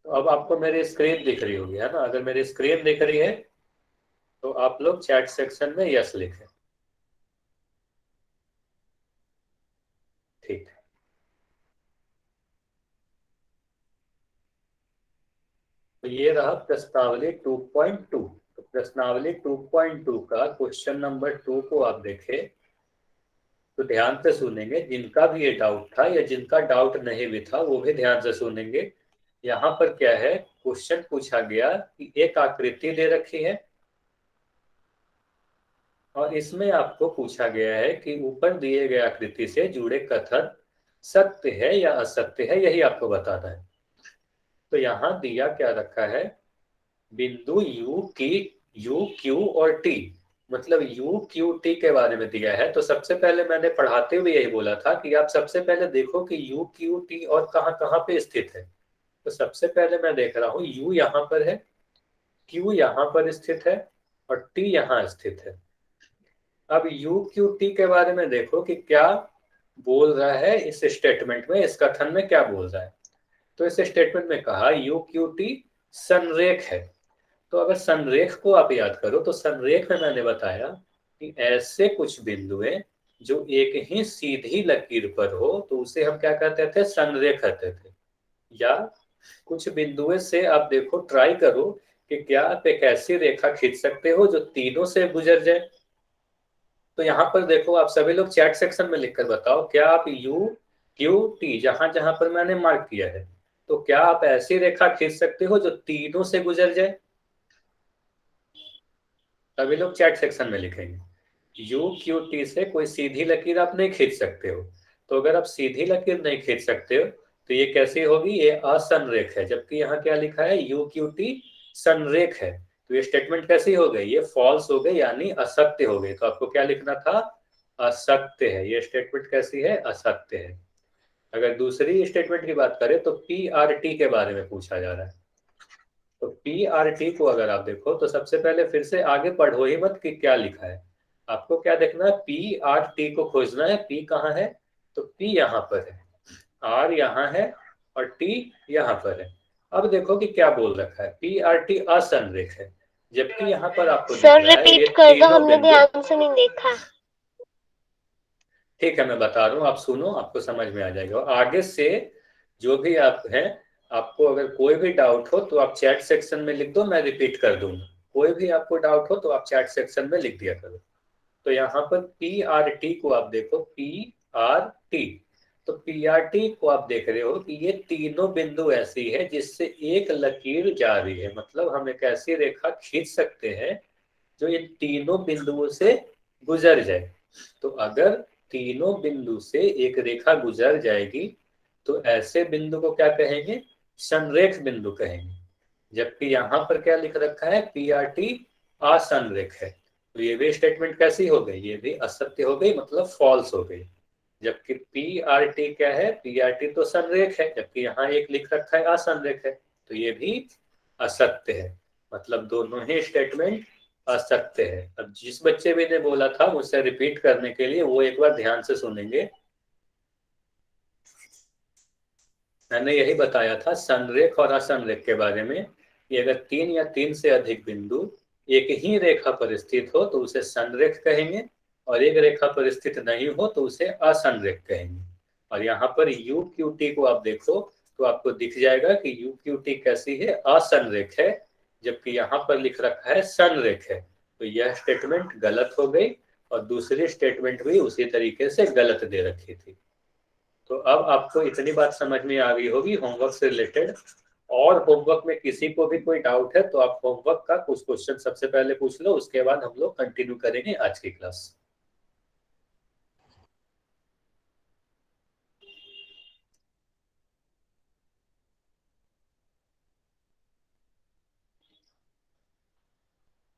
तो अब आपको मेरी स्क्रीन दिख रही होगी, है ना? अगर मेरी स्क्रीन दिख रही है तो आप लोग चैट सेक्शन में यस लिखें। ठीक है। तो ये रहा प्रश्नावली 2.2। तो प्रश्नावली 2.2 का क्वेश्चन नंबर 2 को आप देखें तो ध्यान से सुनेंगे। जिनका भी ये डाउट था या जिनका डाउट नहीं भी था वो भी ध्यान से सुनेंगे। यहाँ पर क्या है, क्वेश्चन पूछा गया कि एक आकृति दे रखी है और इसमें आपको पूछा गया है कि ऊपर दिए गए आकृति से जुड़े कथन सत्य है या असत्य है, यही आपको बताना है। तो यहाँ दिया क्या रखा है, बिंदु यू क्यू और टी, मतलब यू क्यू टी के बारे में दिया है। तो सबसे पहले मैंने पढ़ाते हुए यही बोला था कि आप सबसे पहले देखो कि यू क्यू टी और कहाँ कहाँ पे स्थित है। तो सबसे पहले मैं देख रहा हूँ यू यहाँ पर है, क्यू यहाँ पर स्थित है और टी यहाँ स्थित है। अब यू क्यू टी के बारे में देखो कि क्या बोल रहा है इस स्टेटमेंट में, इस कथन में क्या बोल रहा है। तो इस स्टेटमेंट में कहा यू क्यू टी संरेख है। तो अगर संरेख को आप याद करो तो संरेख में मैंने बताया कि ऐसे कुछ बिंदु हैं जो एक ही सीधी लकीर पर हो तो उसे हम क्या कहते थे, संरेख कहते थे। या कुछ बिंदुओं से आप देखो, ट्राई करो कि क्या आप एक ऐसी रेखा खींच सकते हो जो तीनों से गुजर जाए। तो यहाँ पर देखो, आप सभी लोग चैट सेक्शन में लिखकर बताओ, क्या आप यू क्यू टी जहां जहां पर मैंने मार्क किया है, तो क्या आप ऐसी रेखा खींच सकते हो जो तीनों से गुजर जाए? सभी लोग चैट सेक्शन में लिखेंगे। यू क्यू टी से कोई सीधी लकीर आप नहीं खींच सकते हो। तो अगर आप सीधी लकीर नहीं खींच सकते हो तो ये कैसी होगी, ये असंरेख है। जबकि यहाँ क्या लिखा है, यू क्यू टी संरेख है। तो ये स्टेटमेंट कैसी हो गई, ये फॉल्स हो गई, यानी असत्य हो गई। तो आपको क्या लिखना था, असत्य है। ये स्टेटमेंट कैसी है, असत्य है। अगर दूसरी स्टेटमेंट की बात करें तो पी आर टी के बारे में पूछा जा रहा है। तो पी आर टी को अगर आप देखो तो सबसे पहले फिर से आगे पढ़ो ही मत कि क्या लिखा है। आपको क्या देखना है, पी आर टी को खोजना है। पी कहाँ है, तो पी यहाँ पर है, आर यहाँ है और टी यहाँ पर है। अब देखो कि क्या बोल रखा है, पी आर टी असंरेख है। जबकि यहाँ पर आपको दिख सर रहा है ये रिपीट कर दो, तीनों हमने बिंदु। ध्यान से नहीं देखा। ठीक है, मैं बता रहा हूँ, आप सुनो, आपको समझ में आ जाएगा। और आगे से जो भी आप हैं, आपको अगर कोई भी डाउट हो तो आप चैट सेक्शन में लिख दो, मैं रिपीट कर दूंगा। कोई भी आपको डाउट हो तो आप चैट सेक्शन में लिख दिया करो। तो यहाँ पर पी आर टी को आप देखो, पी आर टी। तो पी आर टी को आप देख रहे हो कि ये तीनों बिंदु ऐसी है जिससे एक लकीर जा रही है। मतलब हम एक ऐसी रेखा खींच सकते हैं जो इन तीनों बिंदुओं से गुजर जाए। तो अगर तीनों बिंदु से एक रेखा गुजर जाएगी तो ऐसे बिंदु को क्या कहेंगे, संरेख बिंदु कहेंगे। जबकि यहां पर क्या लिख रखा है, पी आर टी असंरेख है। तो ये भी स्टेटमेंट कैसी हो गई, ये भी असत्य हो गई, मतलब फॉल्स हो गई। जबकि पी आर टी क्या है, पी आर टी तो संरेख है, जबकि यहाँ एक लिख रखा है असंरेख है। तो ये भी असत्य है। मतलब दोनों ही स्टेटमेंट असत्य है। अब जिस बच्चे भी ने बोला था मुझसे रिपीट करने के लिए, वो एक बार ध्यान से सुनेंगे। मैंने यही बताया था संरेख और असंरेख के बारे में कि अगर तीन या तीन से अधिक बिंदु एक ही रेखा पर स्थित हो तो उसे संरेख कहेंगे, और एक रेखा पर स्थित नहीं हो तो उसे असंरेख कहेंगे। और यहाँ पर यू क्यू टी को आप देखो तो आपको दिख जाएगा कि यू क्यू टी कैसी है, असंरेख है। जबकि यहाँ पर लिख रखा है संरेख है। तो यह स्टेटमेंट गलत हो गई और दूसरी स्टेटमेंट भी उसी तरीके से गलत दे रखी थी। तो अब आपको इतनी बात समझ में आ गई होगी होमवर्क से रिलेटेड। और होमवर्क में किसी को भी कोई डाउट है तो आप होमवर्क का कुछ क्वेश्चन सबसे पहले पूछ लो, उसके बाद हम लोग कंटिन्यू करेंगे आज की क्लास।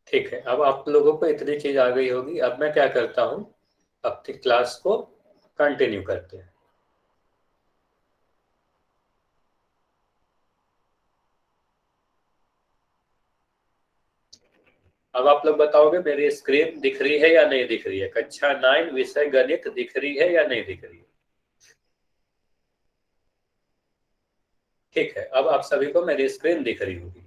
ठीक है, अब आप लोगों को इतनी चीज आ गई होगी। अब मैं क्या करता हूँ, अपनी क्लास को कंटिन्यू करते हैं। अब आप लोग बताओगे मेरी स्क्रीन दिख रही है या नहीं दिख रही है, कक्षा 9 विषय गणित दिख रही है या नहीं दिख रही है? ठीक है, अब आप सभी को मेरी स्क्रीन दिख रही होगी।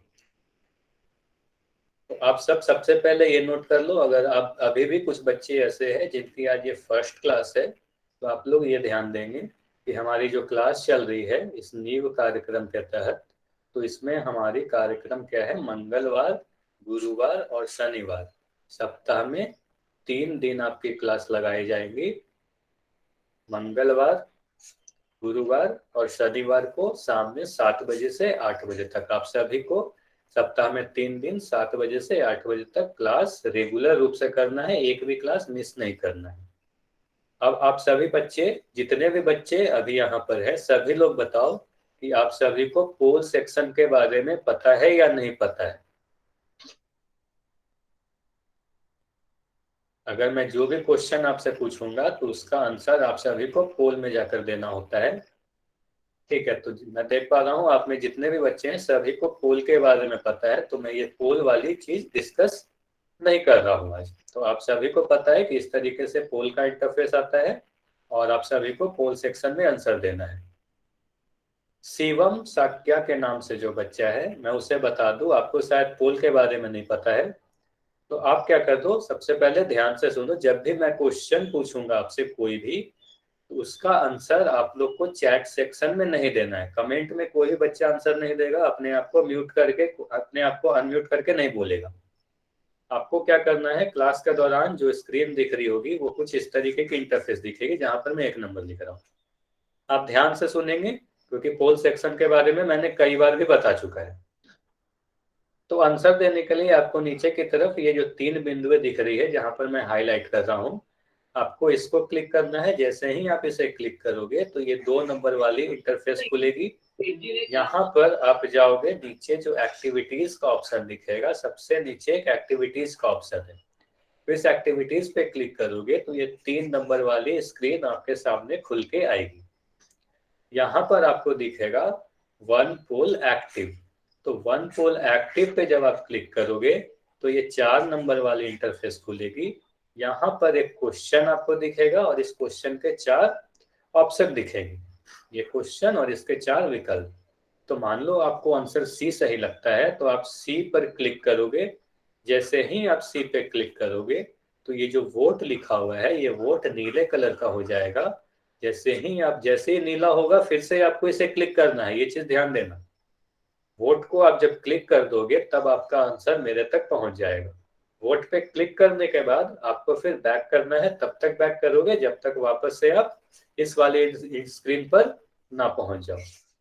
तो आप सब सबसे पहले ये नोट कर लो, अगर आप अभी भी कुछ बच्चे ऐसे हैं जिनकी आज ये फर्स्ट क्लास है, तो आप लोग ये ध्यान देंगे कि हमारी जो क्लास चल रही है इस नीव कार्यक्रम के तहत, तो इसमें हमारी कार्यक्रम क्या है, मंगलवार, गुरुवार और शनिवार, सप्ताह में 3 दिन आपकी क्लास लगाई जाएगी। मंगलवार, गुरुवार और शनिवार को शाम में 7 बजे से 8 बजे तक आप सभी को सप्ताह में 3 दिन 7 बजे से 8 बजे तक क्लास रेगुलर रूप से करना है, एक भी क्लास मिस नहीं करना है। अब आप सभी बच्चे, जितने भी बच्चे अभी यहाँ पर है, सभी लोग बताओ कि आप सभी को पोल सेक्शन के बारे में पता है या नहीं पता है। अगर मैं जो भी क्वेश्चन आपसे पूछूंगा तो उसका आंसर आप सभी को पोल में जाकर देना होता है। ठीक है, तो मैं देख पा रहा हूँ आप में जितने भी बच्चे हैं सभी को पोल के बारे में पता है, तो मैं ये पोल वाली चीज डिस्कस नहीं कर रहा हूँ आज। तो आप सभी को पता है कि इस तरीके से पोल का इंटरफेस आता है और आप सभी को पोल सेक्शन में आंसर देना है। शिवम साक्या के नाम से जो बच्चा है, मैं उसे बता दूं, आपको शायद पोल के बारे में नहीं पता है, तो आप क्या कर दो, सबसे पहले ध्यान से सुनो, जब भी मैं क्वेश्चन पूछूंगा आपसे कोई भी, तो उसका आंसर आप लोग को चैट सेक्शन में नहीं देना है। कमेंट में कोई भी बच्चा आंसर नहीं देगा, अपने आप को म्यूट करके, अपने आप को अनम्यूट करके नहीं बोलेगा। आपको क्या करना है, क्लास के दौरान जो स्क्रीन दिख रही होगी वो कुछ इस तरीके की इंटरफेस दिखेगी जहां पर मैं 1 नंबर लिख रहा हूँ। आप ध्यान से सुनेंगे क्योंकि पोल सेक्शन के बारे में मैंने कई बार भी बता चुका है। तो आंसर देने के लिए आपको नीचे की तरफ ये जो 3 बिंदुएं दिख रही है जहां पर मैं हाईलाइट कर रहा हूँ, आपको इसको क्लिक करना है। जैसे ही आप इसे क्लिक करोगे तो ये 2 नंबर वाली इंटरफेस खुलेगी। यहाँ पर आप जाओगे, नीचे जो एक्टिविटीज का ऑप्शन दिखेगा, सबसे नीचे एक एक्टिविटीज का ऑप्शन है, तो इस एक्टिविटीज पे क्लिक करोगे तो ये 3 नंबर वाली स्क्रीन आपके सामने खुल के आएगी। यहाँ पर आपको दिखेगा वन पोल एक्टिव, तो वन पोल एक्टिव पे जब आप क्लिक करोगे तो ये 4 नंबर वाली इंटरफेस खुलेगी। यहाँ पर एक क्वेश्चन आपको दिखेगा और इस क्वेश्चन के 4 ऑप्शन दिखेंगे, ये क्वेश्चन और इसके 4 विकल्प। तो मान लो आपको आंसर सी सही लगता है तो आप सी पर क्लिक करोगे। जैसे ही आप सी पे क्लिक करोगे तो ये जो वोट लिखा हुआ है ये वोट नीले कलर का हो जाएगा। जैसे ही नीला होगा फिर से आपको इसे क्लिक करना है, ये चीज ध्यान देना। वोट को आप जब क्लिक कर दोगे तब आपका आंसर मेरे तक पहुंच जाएगा। वोट पे क्लिक करने के बाद आपको फिर बैक करना है, तब तक बैक करोगे जब तक वापस से आप इस वाले स्क्रीन पर ना पहुंच जाओ।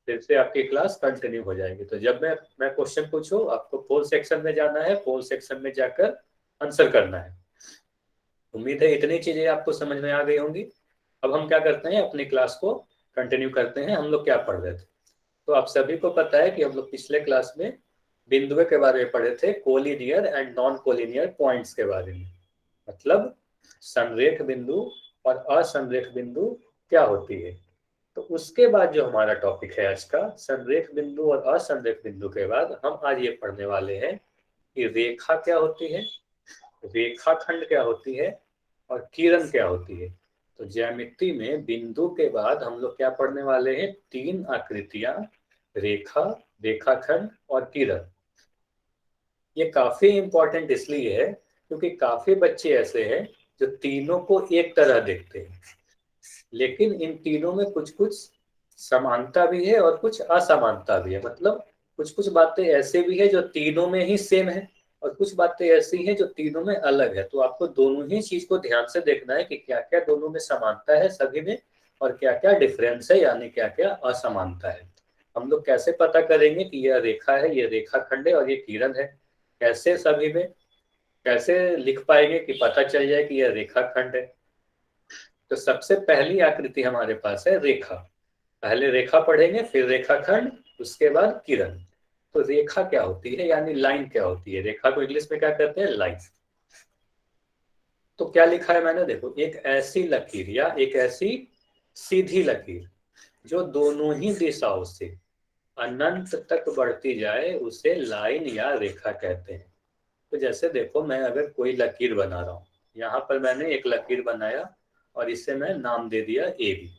फिर से आपकी क्लास कंटिन्यू हो जाएगी। तो जब मैं क्वेश्चन पूछूं आपको पोल सेक्शन में जाना है, पोल सेक्शन में जाकर आंसर करना है। उम्मीद है इतनी चीजें आपको समझ में आ गई होंगी। अब हम क्या करते हैं, अपनी क्लास को कंटिन्यू करते हैं। हम लोग क्या पढ़ रहे थे, तो आप सभी को पता है कि हम लोग पिछले क्लास में बिंदुओं के बारे में पढ़े थे, collinear and non collinear points के बारे में। मतलब संरेख बिंदु और असंरेख बिंदु क्या होती है। तो उसके बाद जो हमारा टॉपिक है आज का, संरेख बिंदु और असंरेख बिंदु के बाद हम आज ये पढ़ने वाले हैं कि रेखा क्या होती है, रेखाखंड क्या होती है और किरण क्या होती है। तो ज्यामिति में बिंदु के बाद हम लोग क्या पढ़ने वाले हैं, 3 आकृतियां, रेखा, रेखाखंड और किरण। ये काफी इंपॉर्टेंट इसलिए है क्योंकि काफी बच्चे ऐसे हैं जो तीनों को एक तरह देखते हैं, लेकिन इन तीनों में कुछ कुछ समानता भी है और कुछ असमानता भी है। मतलब कुछ कुछ बातें ऐसे भी है जो तीनों में ही सेम है और कुछ बातें ऐसी हैं जो तीनों में अलग है। तो आपको दोनों ही चीज को ध्यान से देखना है कि क्या क्या दोनों में समानता है सभी में और क्या क्या डिफरेंस है, यानी क्या क्या असमानता है। हम लोग कैसे पता करेंगे कि यह रेखा है, यह रेखाखंड है और ये किरण है, कैसे सभी में कैसे लिख पाएंगे कि पता चल जाए कि यह रेखाखंड है। तो सबसे पहली आकृति हमारे पास है रेखा। पहले रेखा पढ़ेंगे, फिर रेखाखंड, उसके बाद किरण। तो रेखा क्या होती है, यानी लाइन क्या होती है। रेखा को इंग्लिश में क्या कहते हैं, लाइन। तो क्या लिखा है मैंने, देखो, एक ऐसी लकीर या एक ऐसी सीधी लकीर जो दोनों ही दिशाओं से अनंत तक बढ़ती जाए उसे लाइन या रेखा कहते हैं। तो जैसे देखो, मैं अगर कोई लकीर बना रहा हूं, यहाँ पर मैंने एक लकीर बनाया और इसे मैं नाम दे दिया ए बी।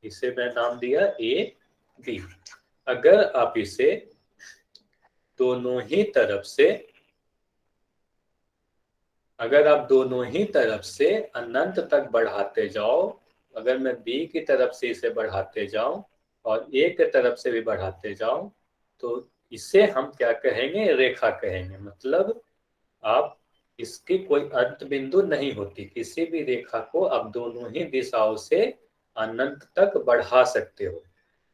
इसे मैं नाम दिया ए बी। अगर आप इसे दोनों ही तरफ से अगर आप दोनों ही तरफ से अनंत तक बढ़ाते जाओ, अगर मैं बी की तरफ से इसे बढ़ाते जाऊं और ए की तरफ से भी बढ़ाते जाऊं, तो इसे हम क्या कहेंगे? रेखा कहेंगे। मतलब आप इसकी कोई अंत बिंदु नहीं होती। किसी भी रेखा को आप दोनों ही दिशाओं से अनंत तक बढ़ा सकते हो।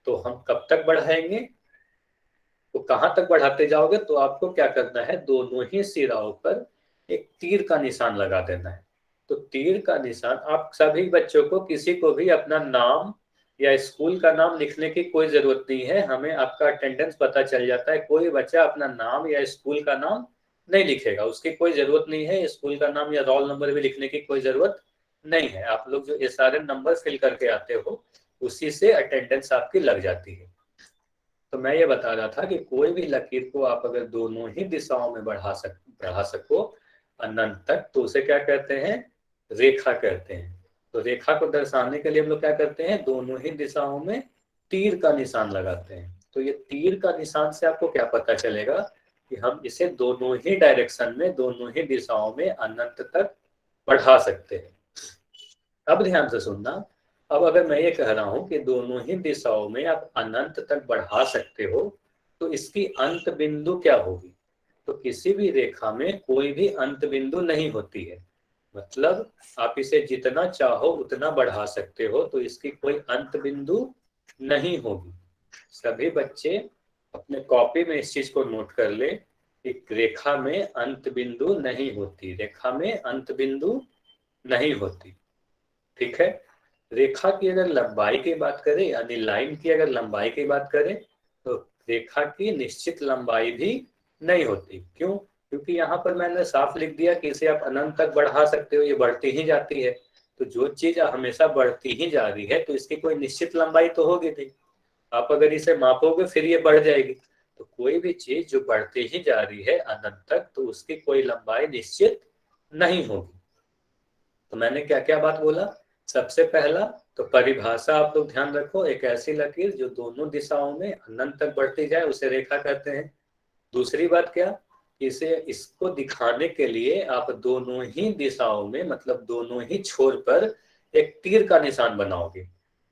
तो हम कब तक बढ़ाएंगे? तो कहां तक बढ़ाते जाओगे? तो आपको क्या करना है, दोनों ही सिराओं पर एक तीर का निशान लगा देना है। तो तीर का निशान, आप सभी बच्चों को, किसी को भी अपना नाम या स्कूल का नाम लिखने की कोई जरूरत नहीं है। हमें आपका अटेंडेंस पता चल जाता है। कोई बच्चा अपना नाम या स्कूल का नाम नहीं लिखेगा, उसकी कोई जरूरत नहीं है। स्कूल का नाम या रोल नंबर भी लिखने की कोई जरूरत नहीं है। आप लोग जो SRN नंबर फिल करके आते हो, उसी से अटेंडेंस आपकी लग जाती है। तो मैं ये बता रहा था कि कोई भी लकीर को आप अगर दोनों ही दिशाओं में बढ़ा सको अनंत तक, तो उसे क्या कहते हैं? रेखा कहते हैं। तो रेखा को दर्शाने के लिए हम लोग क्या करते हैं? दोनों ही दिशाओं में तीर का निशान लगाते हैं। तो ये तीर का निशान से आपको क्या पता चलेगा कि हम इसे दोनों ही डायरेक्शन में, दोनों ही दिशाओं में अनंत तक बढ़ा सकते हैं। अब ध्यान से सुनना। अब अगर मैं ये कह रहा हूं कि दोनों ही दिशाओं में आप अनंत तक बढ़ा सकते हो, तो इसकी अंत बिंदु क्या होगी? तो किसी भी रेखा में कोई भी अंत बिंदु नहीं होती है। मतलब आप इसे जितना चाहो उतना बढ़ा सकते हो, तो इसकी कोई अंत बिंदु नहीं होगी। सभी बच्चे अपने कॉपी में इस चीज को नोट कर ले कि रेखा में अंत बिंदु नहीं होती। रेखा में अंत बिंदु नहीं होती। ठीक है। रेखा की अगर लंबाई की बात करें, यानी लाइन की अगर लंबाई की बात करें, तो रेखा की निश्चित लंबाई भी नहीं होती। क्यों? क्योंकि यहाँ पर मैंने साफ लिख दिया कि इसे आप अनंत तक बढ़ा सकते हो, ये बढ़ती ही जाती है। तो जो चीज हमेशा बढ़ती ही जा रही है, तो इसकी कोई निश्चित लंबाई तो होगी नहीं। आप अगर इसे मापोगे फिर ये बढ़ जाएगी। तो कोई भी चीज जो बढ़ती ही जा रही है अनंत तक, तो उसकी कोई लंबाई निश्चित नहीं होगी। तो मैंने क्या क्या बात बोला? सबसे पहला तो परिभाषा आप लोग ध्यान रखो, एक ऐसी लकीर जो दोनों दिशाओं में अनंत तक बढ़ती जाए उसे रेखा कहते हैं। दूसरी बात क्या? इसे इसको दिखाने के लिए आप दोनों ही दिशाओं में, मतलब दोनों ही छोर पर एक तीर का निशान बनाओगे।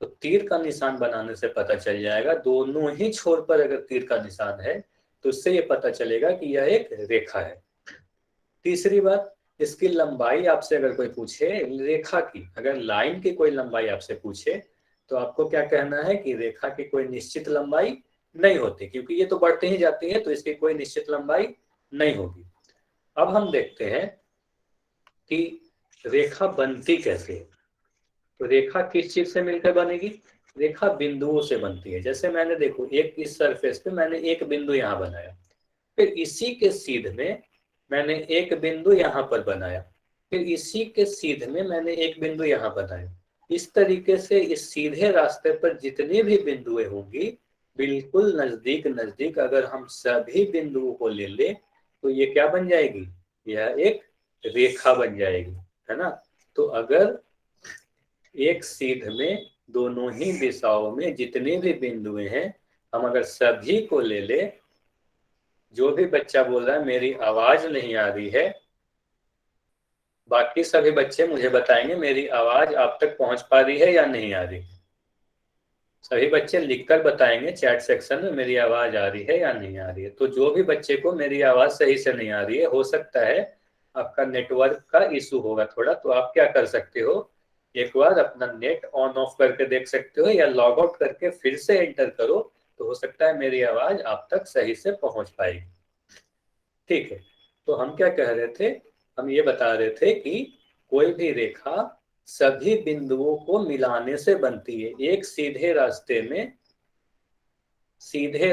तो तीर का निशान बनाने से पता चल जाएगा, दोनों ही छोर पर अगर तीर का निशान है, तो उससे ये पता चलेगा कि यह एक रेखा है। तीसरी बात, इसकी लंबाई आपसे अगर कोई पूछे, रेखा की अगर लाइन की कोई लंबाई आपसे पूछे, तो आपको क्या कहना है कि रेखा की कोई निश्चित लंबाई नहीं होती, क्योंकि ये तो बढ़ते ही जाती है, तो इसकी कोई निश्चित लंबाई नहीं होगी। अब हम देखते हैं कि रेखा बनती कैसे है। तो रेखा किस चीज से मिलकर बनेगी? रेखा बिंदुओं से बनती है। जैसे मैंने, देखो, एक इस सरफेस पे मैंने एक बिंदु यहाँ बनाया, फिर इसी के सीध में मैंने एक बिंदु यहाँ पर बनाया, फिर इसी के सीध में मैंने एक बिंदु यहाँ बनाया। इस तरीके से इस सीधे रास्ते पर जितनी भी बिंदुएं होंगी, बिल्कुल नजदीक नजदीक अगर हम सभी बिंदुओं को ले ले, तो ये क्या बन जाएगी? यह एक रेखा बन जाएगी, है ना। तो अगर एक सीध में दोनों ही दिशाओं में जितने भी बिंदुएं हैं, हम अगर सभी को ले ले, जो भी बच्चा बोल रहा है मेरी आवाज नहीं आ रही है, बाकी सभी बच्चे मुझे बताएंगे मेरी आवाज आप तक पहुंच पा रही है या नहीं आ रही। सभी बच्चे लिखकर बताएंगे चैट सेक्शन में मेरी आवाज आ रही है या नहीं आ रही है। तो जो भी बच्चे को मेरी आवाज सही से नहीं आ रही है, हो सकता है आपका नेटवर्क का इशू होगा थोड़ा, तो आप क्या कर सकते हो, एक बार अपना नेट ऑन ऑफ करके देख सकते हो, या लॉग आउट करके फिर से एंटर करो, तो हो सकता है मेरी आवाज आप तक सही से पहुंच पाएगी। ठीक है। तो हम क्या कह रहे थे? हम ये बता रहे थे कि कोई भी रेखा सभी बिंदुओं को मिलाने से बनती है। एक सीधे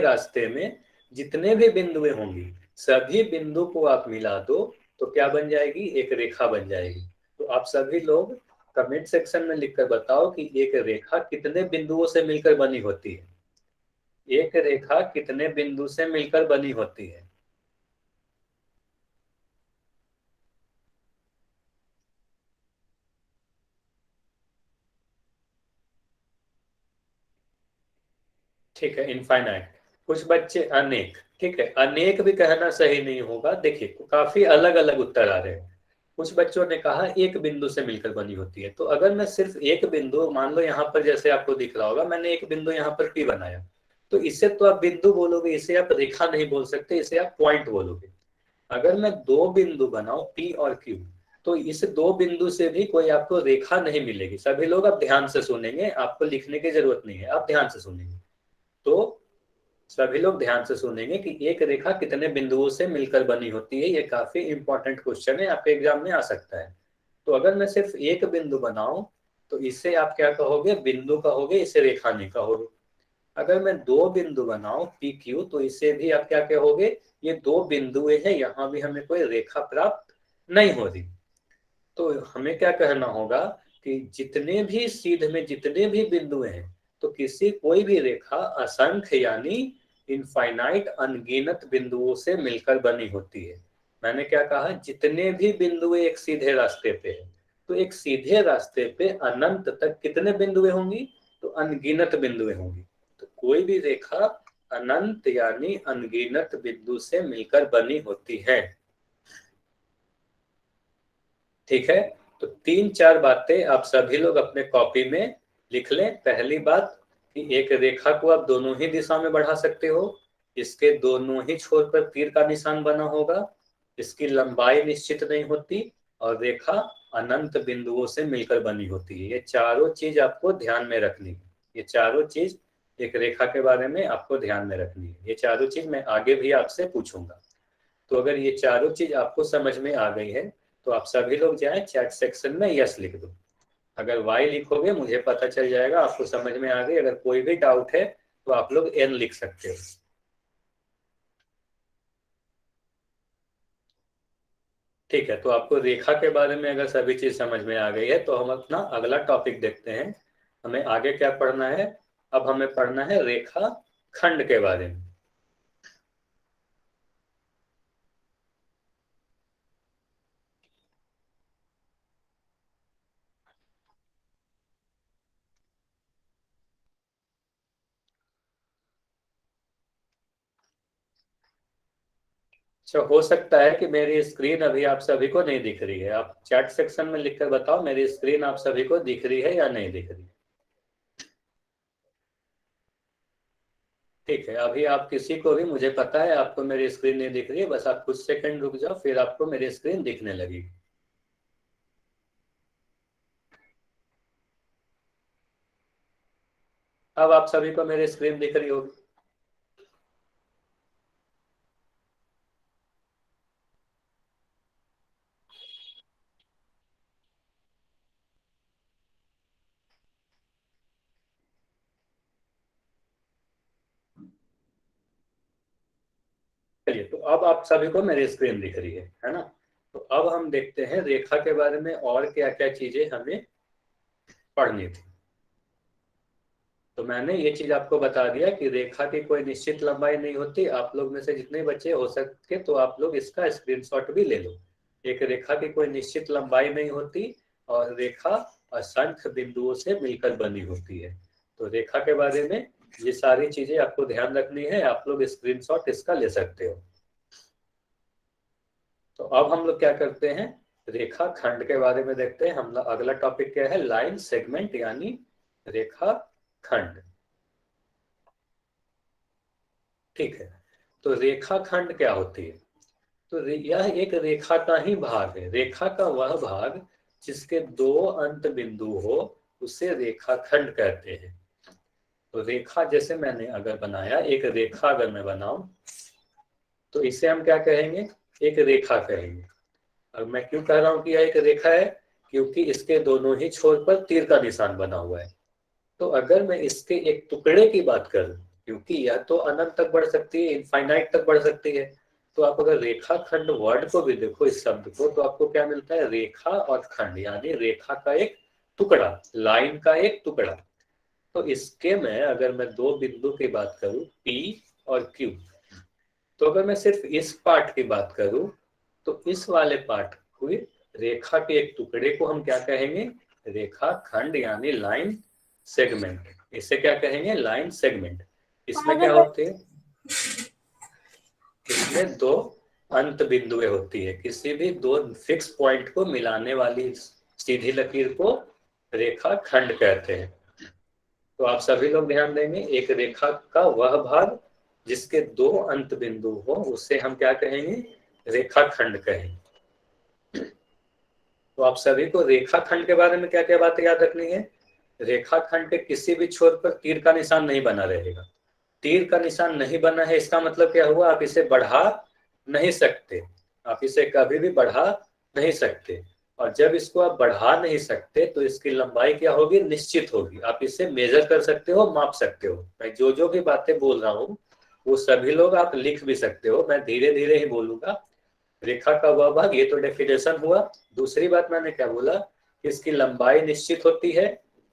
रास्ते में जितने भी बिंदुएं होंगी, सभी बिंदु को आप मिला दो, तो क्या बन जाएगी? एक रेखा बन जाएगी। तो आप सभी लोग कमेंट सेक्शन में लिखकर बताओ कि एक रेखा कितने बिंदुओं से मिलकर बनी होती है। एक रेखा कितने बिंदु से मिलकर बनी होती है? ठीक है, इनफाइनाइट। कुछ बच्चे अनेक, ठीक है, अनेक भी कहना सही नहीं होगा। देखिए काफी अलग अलग उत्तर आ रहे हैं। कुछ बच्चों ने कहा एक बिंदु से मिलकर बनी होती है। तो अगर मैं सिर्फ एक बिंदु, मान लो यहाँ पर जैसे आपको दिख रहा होगा मैंने एक बिंदु यहाँ पर पी बनाया, तो इसे तो आप बिंदु बोलोगे, इसे आप रेखा नहीं बोल सकते, इसे आप पॉइंट बोलोगे। अगर मैं दो बिंदु बनाऊं पी और क्यू, तो इस दो बिंदु से भी कोई आपको रेखा नहीं मिलेगी। सभी लोग आप ध्यान से सुनेंगे, आपको लिखने की जरूरत नहीं है, आप ध्यान से सुनेंगे। तो सभी लोग ध्यान से सुनेंगे कि एक रेखा कितने बिंदुओं से मिलकर बनी होती है। ये काफी इंपॉर्टेंट क्वेश्चन है, आपके एग्जाम में आ सकता है। तो अगर मैं सिर्फ एक बिंदु बनाऊं, तो इसे आप क्या कहोगे, बिंदु कहोगे, इसे रेखा नहीं कहोगे। अगर मैं दो बिंदु बनाऊं पी क्यू, तो इसे भी आप क्या कहोगे, ये दो बिंदुएं हैं, यहां भी हमें कोई रेखा प्राप्त नहीं हो रही। तो हमें क्या कहना होगा कि जितने भी सीध में जितने भी बिंदु हैं, तो किसी कोई भी रेखा असंख्य यानी इनफाइनाइट अनगिनत बिंदुओं से मिलकर बनी होती है। मैंने क्या कहा, जितने भी बिंदु एक सीधे रास्ते पे है, तो एक सीधे रास्ते पे अनंत तक कितने बिंदुएं होंगी, तो अनगिनत बिंदुएं होंगी। तो कोई भी रेखा अनंत यानी अनगिनत बिंदु से मिलकर बनी होती है। ठीक है, तो तीन चार बातें आप सभी लोग अपने कॉपी में लिख लें। पहली बात कि एक रेखा को आप दोनों ही दिशा में बढ़ा सकते हो, इसके दोनों ही छोर पर तीर का निशान बना होगा, इसकी लंबाई निश्चित नहीं होती, और रेखा अनंत बिंदुओं से मिलकर बनी होती है। ये चारों चीज आपको ध्यान में रखनी है। ये चारों चीज एक रेखा के बारे में आपको ध्यान में रखनी है। ये चारों चीज मैं आगे भी आपसे पूछूंगा। तो अगर ये चारों चीज आपको समझ में आ गई है, तो आप सभी लोग जाएं चैट सेक्शन में यस लिख दो। अगर वाई लिखोगे मुझे पता चल जाएगा आपको समझ में आ गई। अगर कोई भी डाउट है तो आप लोग एन लिख सकते हो। ठीक है, तो आपको रेखा के बारे में अगर सभी चीज समझ में आ गई है, तो हम अपना अगला टॉपिक देखते हैं। हमें आगे क्या पढ़ना है। अब हमें पढ़ना है रेखा खंड के बारे में। अच्छा, हो सकता है कि मेरी स्क्रीन अभी आप सभी को नहीं दिख रही है। आप चैट सेक्शन में लिखकर बताओ मेरी स्क्रीन आप सभी को दिख रही है या नहीं दिख रही है। ठीक है, अभी आप किसी को भी, मुझे पता है आपको मेरी स्क्रीन नहीं दिख रही है, बस आप कुछ सेकंड रुक जाओ, फिर आपको मेरी स्क्रीन दिखने लगेगी। अब आप सभी को मेरी स्क्रीन दिख रही होगी। चलिए, तो अब आप सभी को मेरी स्क्रीन दिख रही है ना। तो अब हम देखते हैं रेखा के बारे में और क्या क्या चीजें हमें पढ़नी थी। तो मैंने ये चीज आपको बता दिया कि रेखा की कोई निश्चित लंबाई नहीं होती। आप लोग में से जितने बच्चे हो सके तो आप लोग इसका स्क्रीनशॉट भी ले लो। एक रेखा की कोई निश्चित लंबाई नहीं होती, और रेखा असंख्य बिंदुओं से मिलकर बनी होती है। तो रेखा के बारे में ये सारी चीजें आपको ध्यान रखनी है। आप लोग स्क्रीनशॉट इसका ले सकते हो। तो अब हम लोग क्या करते हैं, रेखा खंड के बारे में देखते हैं। हम अगला टॉपिक क्या है, लाइन सेगमेंट यानी रेखा खंड। ठीक है, तो रेखा खंड क्या होती है। तो यह एक रेखा का ही भाग है। रेखा का वह भाग जिसके दो अंत बिंदु हो उसे रेखा खंड कहते हैं। तो रेखा जैसे मैंने अगर बनाया, एक रेखा अगर मैं बनाऊं, तो इसे हम क्या कहेंगे, एक रेखा कहेंगे। अब मैं क्यों कह रहा हूं कि यह एक रेखा है, क्योंकि इसके दोनों ही छोर पर तीर का निशान बना हुआ है। तो अगर मैं इसके एक टुकड़े की बात करूं, क्योंकि यह तो अनंत तक बढ़ सकती है, इनफाइनाइट तक बढ़ सकती है, तो आप अगर रेखा खंड वर्ड को भी देखो, इस शब्द को, तो आपको क्या मिलता है, रेखा और खंड यानी रेखा का एक टुकड़ा, लाइन का एक टुकड़ा। तो इसके में अगर मैं दो बिंदु की बात करूं P और Q, तो अगर मैं सिर्फ इस पार्ट की बात करूं, तो इस वाले पार्ट को, रेखा के एक टुकड़े को हम क्या कहेंगे, रेखा खंड यानी लाइन सेगमेंट। इसे क्या कहेंगे, लाइन सेगमेंट। इसमें क्या होती है, इसमें दो अंत बिंदुएं होती है। किसी भी दो फिक्स पॉइंट को मिलाने वाली सीधी लकीर को रेखा खंड कहते हैं। तो आप सभी लोग ध्यान देंगे, एक रेखा का वह भाग जिसके दो अंत बिंदु हो उसे हम क्या कहेंगे, रेखा खंड कहेंगे। तो आप सभी को रेखा खंड के बारे में क्या क्या बातें याद रखनी है। रेखा खंड के किसी भी छोर पर तीर का निशान नहीं बना रहेगा। तीर का निशान नहीं बना है इसका मतलब क्या हुआ, आप इसे बढ़ा नहीं सकते, आप इसे कभी भी बढ़ा नहीं सकते। और जब इसको आप बढ़ा नहीं सकते तो इसकी लंबाई क्या होगी, निश्चित होगी। आप इसे मेजर कर सकते हो, माप सकते हो। मैं जो जो भी बातें बोल रहा हूँ वो सभी लोग आप लिख भी सकते हो, मैं धीरे धीरे ही बोलूंगा। रेखा का वह भाग, ये तो डेफिनेशन हुआ। दूसरी बात मैंने क्या बोला, इसकी लंबाई निश्चित होती है।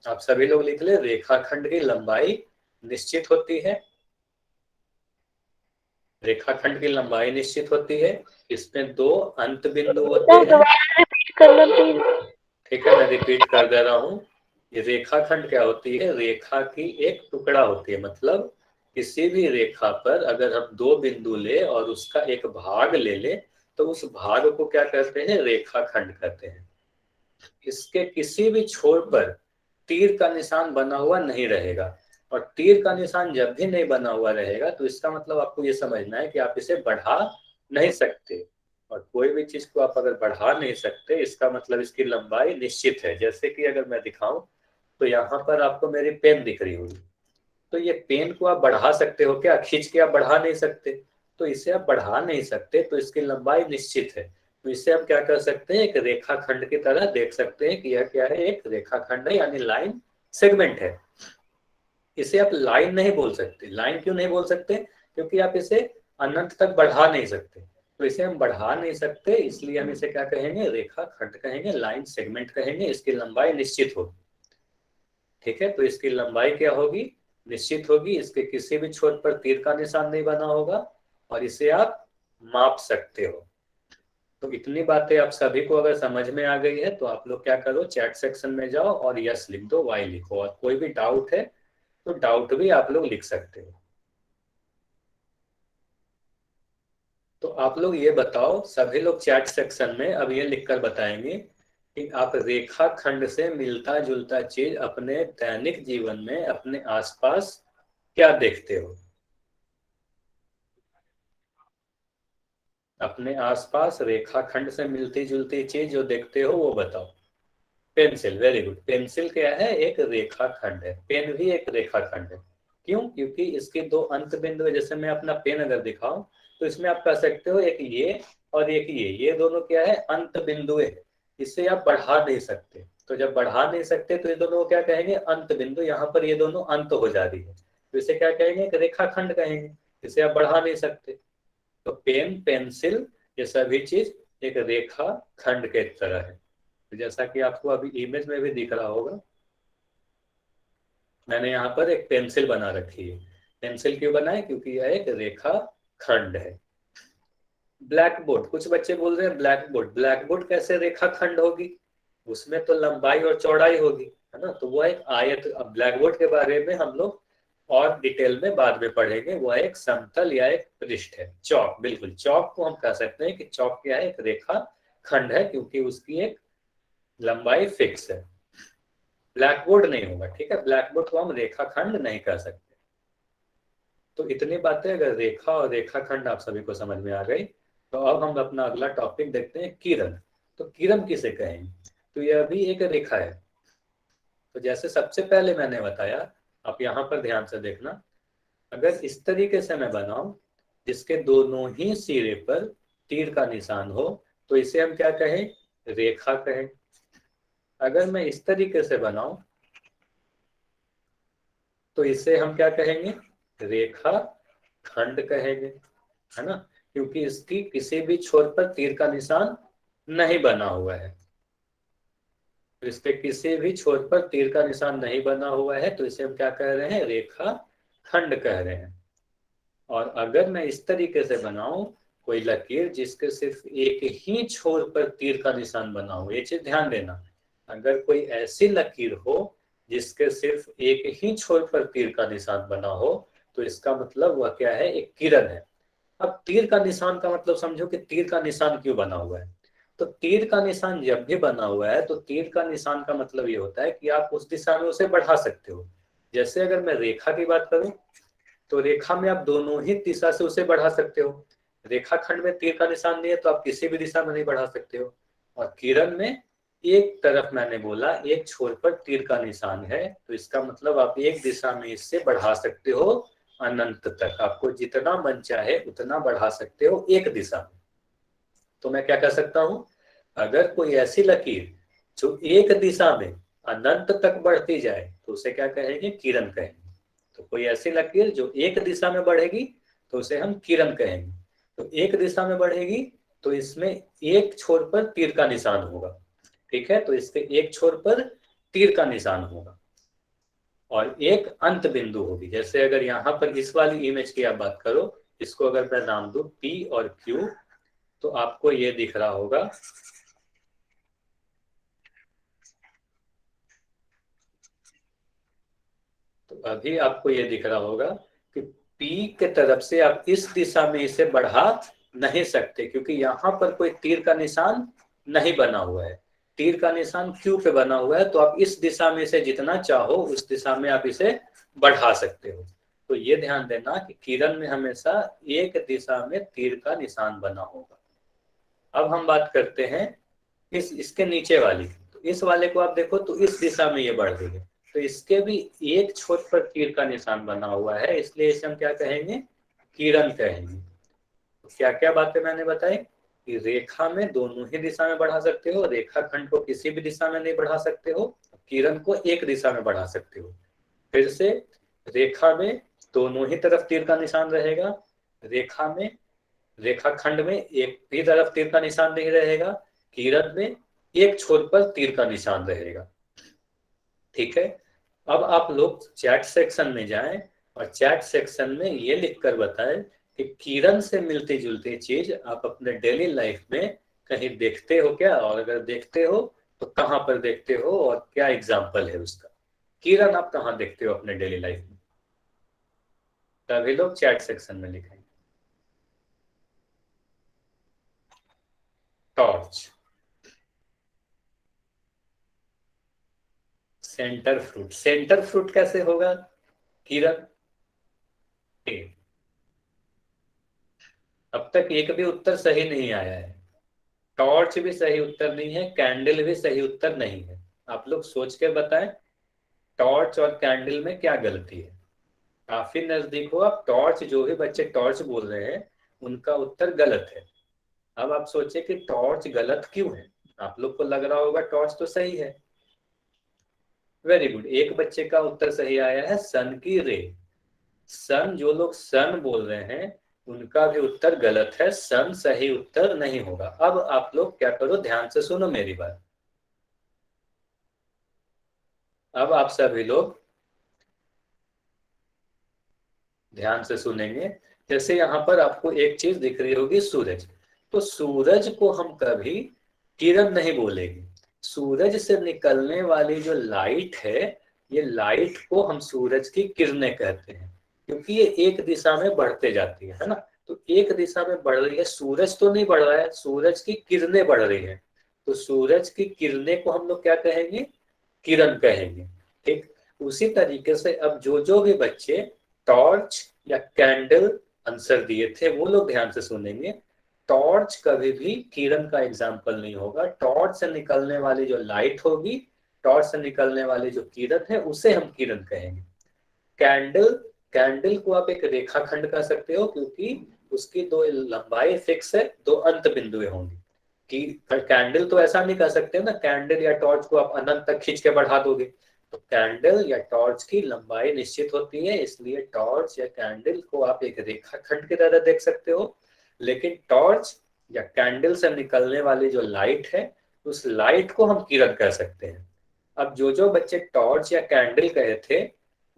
आप सभी लोग लिख ले, रेखाखंड की लंबाई निश्चित होती है। रेखाखंड की लंबाई निश्चित होती है। इसमें दो अंत बिंदु होते हैं। दोबारा रिपीट करना प्लीज। ठीक है, मैं रिपीट कर दे रहा हूँ। ये रेखाखंड क्या होती है, रेखा की एक टुकड़ा होती है। मतलब किसी भी रेखा पर अगर हम दो बिंदु ले और उसका एक भाग ले ले तो उस भाग को क्या कहते हैं, रेखाखंड कहते हैं। इसके किसी भी छोर पर तीर का निशान बना हुआ नहीं रहेगा। और तीर का निशान जब भी नहीं बना हुआ रहेगा तो इसका मतलब आपको ये समझना है कि आप इसे बढ़ा नहीं सकते। और कोई भी चीज को आप अगर बढ़ा नहीं सकते इसका मतलब इसकी लंबाई निश्चित है। जैसे कि अगर मैं दिखाऊं तो यहाँ पर आपको मेरी पेन दिख रही होगी, तो ये पेन को आप बढ़ा सकते हो क्या, खींच के आप बढ़ा नहीं सकते। तो इसे आप बढ़ा नहीं सकते तो इसकी लंबाई निश्चित है। तो इसे हम क्या कर सकते हैं, एक रेखाखंड की तरह देख सकते हैं कि यह क्या है, एक रेखाखंड है यानी लाइन सेगमेंट है। इसे आप लाइन नहीं बोल सकते। लाइन क्यों नहीं बोल सकते, क्योंकि आप इसे अनंत तक बढ़ा नहीं सकते। तो इसे हम बढ़ा नहीं सकते, इसलिए हम इसे क्या कहेंगे, रेखाखंड कहेंगे, लाइन सेगमेंट कहेंगे। इसकी लंबाई निश्चित होगी। ठीक है, तो इसकी लंबाई क्या होगी, निश्चित होगी। इसके किसी भी छोर पर तीर का निशान नहीं बना होगा और इसे आप माप सकते हो। तो इतनी बातें आप सभी को अगर समझ में आ गई है तो आप लोग क्या करो, चैट सेक्शन में जाओ और यस लिख दो, वाई लिखो। और कोई भी डाउट है तो डाउट भी आप लोग लिख सकते हो। तो आप लोग ये बताओ, सभी लोग चैट सेक्शन में अब ये लिखकर बताएंगे कि आप रेखा खंड से मिलता जुलता चीज अपने दैनिक जीवन में अपने आसपास क्या देखते हो। अपने आसपास रेखाखंड से मिलती जुलती चीज जो देखते हो वो बताओ। Pencil, very good. पेंसिल क्या है, एक रेखाखंड है। पेन भी एक रेखाखंड है। क्यों, क्योंकि इसके दो अंत बिंदु है। जैसे मैं अपना पेन अगर दिखाऊं तो इसमें आप कह सकते हो एक ये और एक ये दोनों क्या है, अंत बिंदु है। इसे आप बढ़ा नहीं सकते। तो जब बढ़ा नहीं सकते तो ये दोनों क्या कहेंगे, अंत बिंदु। यहाँ पर ये दोनों अंत हो जा रही है तो इसे क्या कहेंगे, एक रेखाखंड कहेंगे। इसे आप बढ़ा नहीं सकते। तो पेन, पेंसिल, ये सभी चीज एक रेखा खंड के तरह है। तो जैसा कि आपको अभी इमेज में भी दिख रहा होगा, मैंने यहाँ पर एक पेंसिल बना रखी है। पेंसिल क्यों बनाए, क्योंकि यह एक रेखा खंड है। ब्लैक बोर्ड, कुछ बच्चे बोल रहे हैं ब्लैक बोर्ड, ब्लैक बोर्ड कैसे रेखा खंड होगी, उसमें तो लंबाई और चौड़ाई होगी, है ना। तो वह एक आयत। अब ब्लैक बोर्ड के बारे में हम लोग और डिटेल में बाद में पढ़ेंगे। वह एक समतल या एक पृष्ठ है। चौक, बिल्कुल, चौक को हम कह सकते हैं कि चौक क्या है, एक रेखा खंड है, क्योंकि उसकी एक लंबाई फिक्स है। ब्लैक बोर्ड नहीं होगा, ठीक है। ब्लैक बोर्ड को हम रेखाखंड नहीं कह सकते। तो इतनी बातें अगर रेखा और रेखाखंड आप सभी को समझ में आ गई तो अब हम अपना अगला टॉपिक देखते हैं, किरण। तो किरण किसे कहेंगे, तो यह भी एक रेखा है। तो जैसे सबसे पहले मैंने बताया, आप यहाँ पर ध्यान से देखना, अगर इस तरीके से मैं बनाऊं जिसके दोनों ही सिरे पर तीर का निशान हो तो इसे हम क्या कहें, रेखा कहें। अगर मैं इस तरीके से बनाऊं तो इसे हम क्या कहेंगे, रेखा खंड कहेंगे, है ना। क्योंकि इसकी किसी भी छोर पर तीर का निशान नहीं बना हुआ है। तो इसके किसी भी छोर पर तीर का निशान नहीं बना हुआ है तो इसे हम क्या कह रहे हैं, रेखा खंड कह रहे हैं। और अगर मैं इस तरीके से बनाऊं कोई लकीर जिसके सिर्फ एक ही छोर पर तीर का निशान बना हो, ये चीज ध्यान देना, अगर कोई ऐसी लकीर हो जिसके सिर्फ एक ही छोर पर तीर का निशान बना हो तो इसका मतलब वह क्या है, एक किरण है। अब तीर का निशान का मतलब समझो कि तीर का निशान क्यों बना हुआ है। तो तीर का निशान जब भी बना हुआ है तो तीर का निशान का मतलब ये होता है कि आप उस दिशा में उसे बढ़ा सकते हो। जैसे अगर मैं रेखा की बात करूं तो रेखा में आप दोनों ही दिशा से उसे बढ़ा सकते हो। रेखा खंड में तीर का निशान नहीं है तो आप किसी भी दिशा में नहीं बढ़ा सकते हो। और किरण में एक तरफ मैंने बोला, एक छोर पर तीर का निशान है, तो इसका मतलब आप एक दिशा में इससे बढ़ा सकते हो अनंत तक। आपको जितना मन चाहे उतना बढ़ा सकते हो एक दिशा में। तो मैं क्या कर सकता हूं, अगर कोई ऐसी लकीर जो एक दिशा में अनंत तक बढ़ती जाए तो उसे क्या कहेंगे, किरण कहेंगे। तो कोई ऐसी लकीर जो एक दिशा में बढ़ेगी तो उसे हम किरण कहेंगे। तो एक दिशा में बढ़ेगी तो इसमें एक छोर पर तीर का निशान होगा। ठीक है, तो इसके एक छोर पर तीर का निशान होगा और एक अंत बिंदु होगी। जैसे अगर यहाँ पर इस वाली इमेज की आप बात करो, इसको अगर मैं नाम दूं P और Q, तो आपको ये दिख रहा होगा, तो अभी आपको ये दिख रहा होगा कि P के तरफ से आप इस दिशा में इसे बढ़ा नहीं सकते क्योंकि यहाँ पर कोई तीर का निशान नहीं बना हुआ है। तीर का निशान Q पे बना हुआ है, तो आप इस दिशा में इसे जितना चाहो उस दिशा में आप इसे बढ़ा सकते हो। तो ये ध्यान देना कि किरण में हमेशा एक दिशा में तीर का निशान बना होगा। अब हम बात करते हैं इसके नीचे वाली। तो इस वाले को आप देखो तो इस दिशा में ये बढ़ रही है, तो इसके भी एक छोर पर तीर का निशान बना हुआ है, इसलिए इसे हम क्या कहेंगे, किरण कहेंगे। तो क्या क्या बातें मैंने बताई कि रेखा में दोनों ही दिशा में बढ़ा सकते हो, रेखा खंड को किसी भी दिशा में नहीं बढ़ा सकते हो, किरण को एक दिशा में बढ़ा सकते हो। फिर से, रेखा में दोनों ही तरफ तीर का निशान रहेगा, रेखा में, रेखा खंड में एक भी तरफ तीर का निशान नहीं रहेगा, किरण में एक छोर पर तीर का निशान रहेगा। ठीक है, अब आप लोग चैट सेक्शन में जाएं और चैट सेक्शन में ये लिखकर बताएं कि किरण से मिलती जुलती चीज आप अपने डेली लाइफ में कहीं देखते हो क्या, और अगर देखते हो तो कहां पर देखते हो और क्या एग्जाम्पल है उसका। किरण आप कहां देखते हो अपने डेली लाइफ में, तभी लोग चैट सेक्शन में लिखेंगे। Torch, centre fruit, centre fruit कैसे होगा किरण। अब तक एक भी उत्तर सही नहीं आया है। टॉर्च भी सही उत्तर नहीं है, कैंडल भी सही उत्तर नहीं है। आप लोग सोच के बताएं, टॉर्च और कैंडल में क्या गलती है। काफी नजदीक हो आप, टॉर्च, जो भी बच्चे टॉर्च बोल रहे हैं उनका उत्तर गलत है। अब आप सोचे कि टॉर्च गलत क्यों है, आप लोग को लग रहा होगा टॉर्च तो सही है। वेरी गुड, एक बच्चे का उत्तर सही आया है, सन की रे। सन, जो लोग सन बोल रहे हैं उनका भी उत्तर गलत है, सन सही उत्तर नहीं होगा। अब आप लोग क्या करो, ध्यान से सुनो मेरी बात। अब आप सभी लोग ध्यान से सुनेंगे। जैसे यहाँ पर आपको एक चीज दिख रही होगी, सूरज। तो सूरज को हम कभी किरण नहीं बोलेंगे, सूरज से निकलने वाली जो लाइट है, ये लाइट को हम सूरज की किरणें कहते हैं, क्योंकि ये एक दिशा में बढ़ते जाती है ना। तो एक दिशा में बढ़ रही है, सूरज तो नहीं बढ़ रहा है, सूरज की किरणें बढ़ रही है। तो सूरज की किरणें को हम लोग क्या कहेंगे, किरण कहेंगे। ठीक, उसी तरीके से अब जो भी बच्चे टॉर्च या कैंडल आंसर दिए थे वो लोग ध्यान से सुनेंगे। टॉर्च कभी भी किरण का एग्जाम्पल नहीं होगा, टॉर्च से निकलने वाली जो लाइट होगी, टॉर्च से निकलने वाली जो किरण है उसे हम किरण कहेंगे। कैंडल, कैंडल को आप एक रेखाखंड कह सकते हो क्योंकि उसकी दो लंबाई फिक्स है, दो अंत बिंदुएं होंगी। कि कैंडल तो ऐसा नहीं कर सकते ना, कैंडल या टॉर्च को आप अनंत तक खींच के बढ़ा दोगे। तो कैंडल या टॉर्च की लंबाई निश्चित होती है, इसलिए टॉर्च या कैंडल को आप एक रेखाखंड की तरह देख सकते हो। लेकिन टॉर्च या कैंडल से निकलने वाली जो लाइट है, उस लाइट को हम किरण कह सकते हैं। अब जो बच्चे टॉर्च या कैंडल कहे थे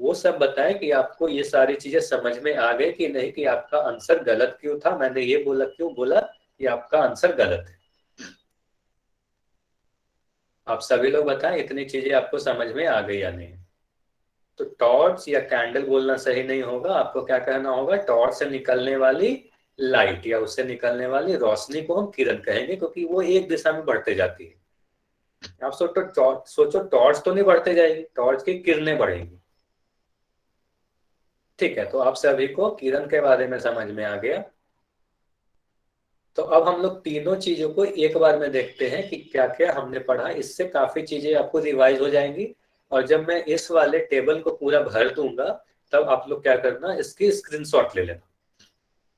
वो सब बताएं कि आपको ये सारी चीजें समझ में आ गई कि नहीं, कि आपका आंसर गलत क्यों था, मैंने ये बोला क्यों बोला कि आपका आंसर गलत है। आप सभी लोग बताएं इतनी चीजें आपको समझ में आ गई या नहीं। तो टॉर्च या कैंडल बोलना सही नहीं होगा, आपको क्या कहना होगा, टॉर्च से निकलने वाली लाइट या उससे निकलने वाली रोशनी को हम किरण कहेंगे, क्योंकि वो एक दिशा में बढ़ते जाती है। आप सोचो टॉर्च तो नहीं बढ़ते जाएगी, टॉर्च की किरणें बढ़ेंगी। ठीक है, तो आप सभी को किरण के बारे में समझ में आ गया। तो अब हम लोग तीनों चीजों को एक बार में देखते हैं कि क्या क्या हमने पढ़ा। इससे काफी चीजें आपको रिवाइज हो जाएंगी, और जब मैं इस वाले टेबल को पूरा भर दूंगा तब आप लोग क्या करना, इसकी स्क्रीनशॉट ले लेना।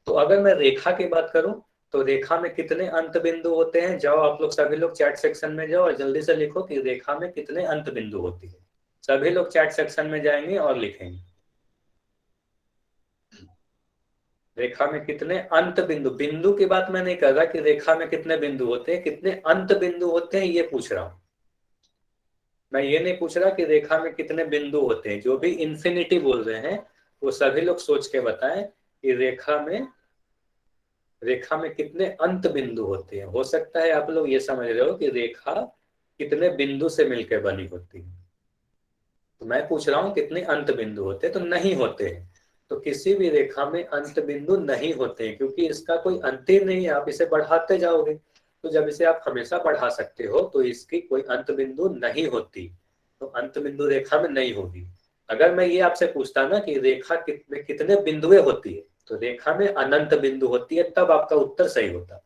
तो अगर मैं रेखा की बात करूं, तो रेखा में कितने अंत बिंदु होते हैं? जाओ आप लोग सभी लोग चैट सेक्शन में जाओ और जल्दी से लिखो कि रेखा में कितने अंत बिंदु होती है। सभी लोग चैट सेक्शन में जाएंगे और लिखेंगे रेखा में कितने अंत बिंदु। बिंदु की बात मैं नहीं कर रहा कि रेखा में कितने बिंदु होते हैं, कितने अंत बिंदु होते हैं ये पूछ रहा हूं। मैं ये नहीं पूछ रहा कि रेखा में कितने बिंदु होते हैं। जो भी इंफिनिटी बोल रहे हैं वो सभी लोग सोच के बताएं कि रेखा में कितने अंत बिंदु होते हैं। हो सकता है आप लोग ये समझ रहे हो कि रेखा कितने बिंदु से मिलकर बनी होती है, तो मैं पूछ रहा हूँ कितने अंत बिंदु होते हैं, तो नहीं होते हैं। तो किसी भी रेखा में अंत बिंदु नहीं होते हैं, क्योंकि इसका कोई अंत ही नहीं है, आप इसे बढ़ाते जाओगे। तो जब इसे आप हमेशा बढ़ा सकते हो तो इसकी कोई अंत बिंदु नहीं होती, तो अंत बिंदु रेखा में नहीं होगी। अगर मैं ये आपसे पूछता ना कि रेखा में कितने बिंदुएं होती है, तो रेखा में अनंत बिंदु होती है, तब आपका उत्तर सही होता।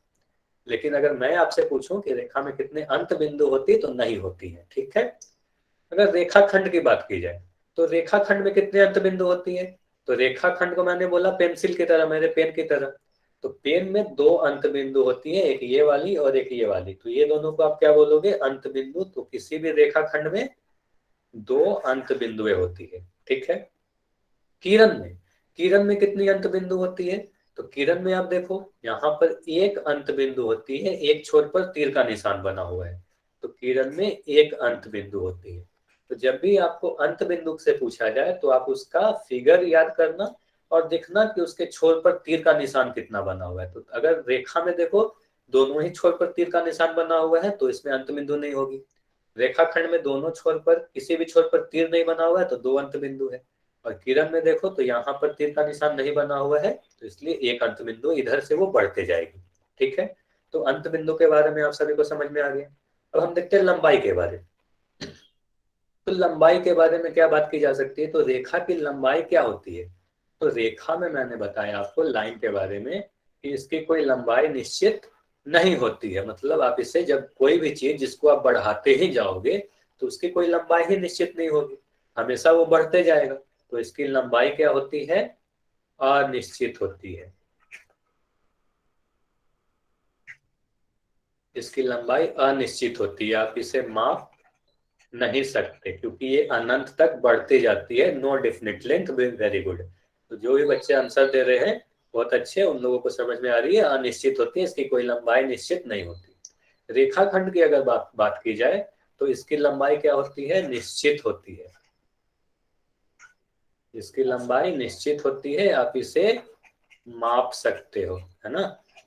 लेकिन अगर मैं आपसे पूछूं कि रेखा में कितने अंत बिंदु होती है, तो नहीं होती है। ठीक है। अगर रेखाखंड की बात की जाए, तो रेखाखंड में कितने अंत बिंदु होती है? तो रेखाखंड को मैंने बोला पेंसिल की तरह, मेरे पेन की तरह। तो पेन में दो अंत बिंदु होती है, एक ये वाली और एक ये वाली। तो ये दोनों को आप क्या बोलोगे, अंत बिंदु। तो किसी भी रेखाखंड में दो अंत बिंदुएं होती है। ठीक है। किरण में कितनी अंत बिंदु होती है? तो किरण में आप देखो, यहाँ पर एक अंत बिंदु होती है, एक छोर पर तीर का निशान बना हुआ है। तो किरण में एक अंत बिंदु होती है। तो जब भी आपको अंत बिंदु से पूछा जाए तो आप उसका फिगर याद करना और देखना कि उसके छोर पर तीर का निशान कितना बना हुआ है। तो अगर रेखा में देखो दोनों ही छोर पर तीर का निशान बना हुआ है तो इसमें अंत बिंदु नहीं होगी। रेखाखंड में दोनों छोर पर, किसी भी छोर पर तीर नहीं बना हुआ है तो दो अंत बिंदु है। और किरण में देखो तो यहाँ पर तीर का निशान नहीं बना हुआ है, तो इसलिए एक अंत बिंदु, इधर से वो बढ़ते जाएगी। ठीक है। तो अंत बिंदु के बारे में आप सभी को समझ में आ गया। अब हम देखते हैं लंबाई के बारे में। तो लंबाई के बारे में क्या बात की जा सकती है? तो रेखा की लंबाई क्या होती है? तो रेखा में मैंने बताया आपको लाइन के बारे में कि इसकी कोई लंबाई निश्चित नहीं होती है। मतलब आप इसे, जब कोई भी चीज जिसको आप बढ़ाते ही जाओगे तो उसकी कोई लंबाई ही निश्चित नहीं होगी, हमेशा वो बढ़ते जाएगा। तो इसकी लंबाई क्या होती है? अनिश्चित होती है। इसकी लंबाई अनिश्चित होती है, आप इसे माप नहीं सकते, क्योंकि ये अनंत तक बढ़ती जाती है। No definite length. Very good. तो जो भी बच्चे आंसर दे रहे हैं बहुत अच्छे, उन लोगों को समझ में आ रही है, अनिश्चित होती है, इसकी कोई लंबाई निश्चित नहीं होती। रेखाखंड की अगर बात की जाए तो इसकी लंबाई क्या होती है? निश्चित होती है। इसकी लंबाई निश्चित होती है, आप इसे माप सकते हो, है ना।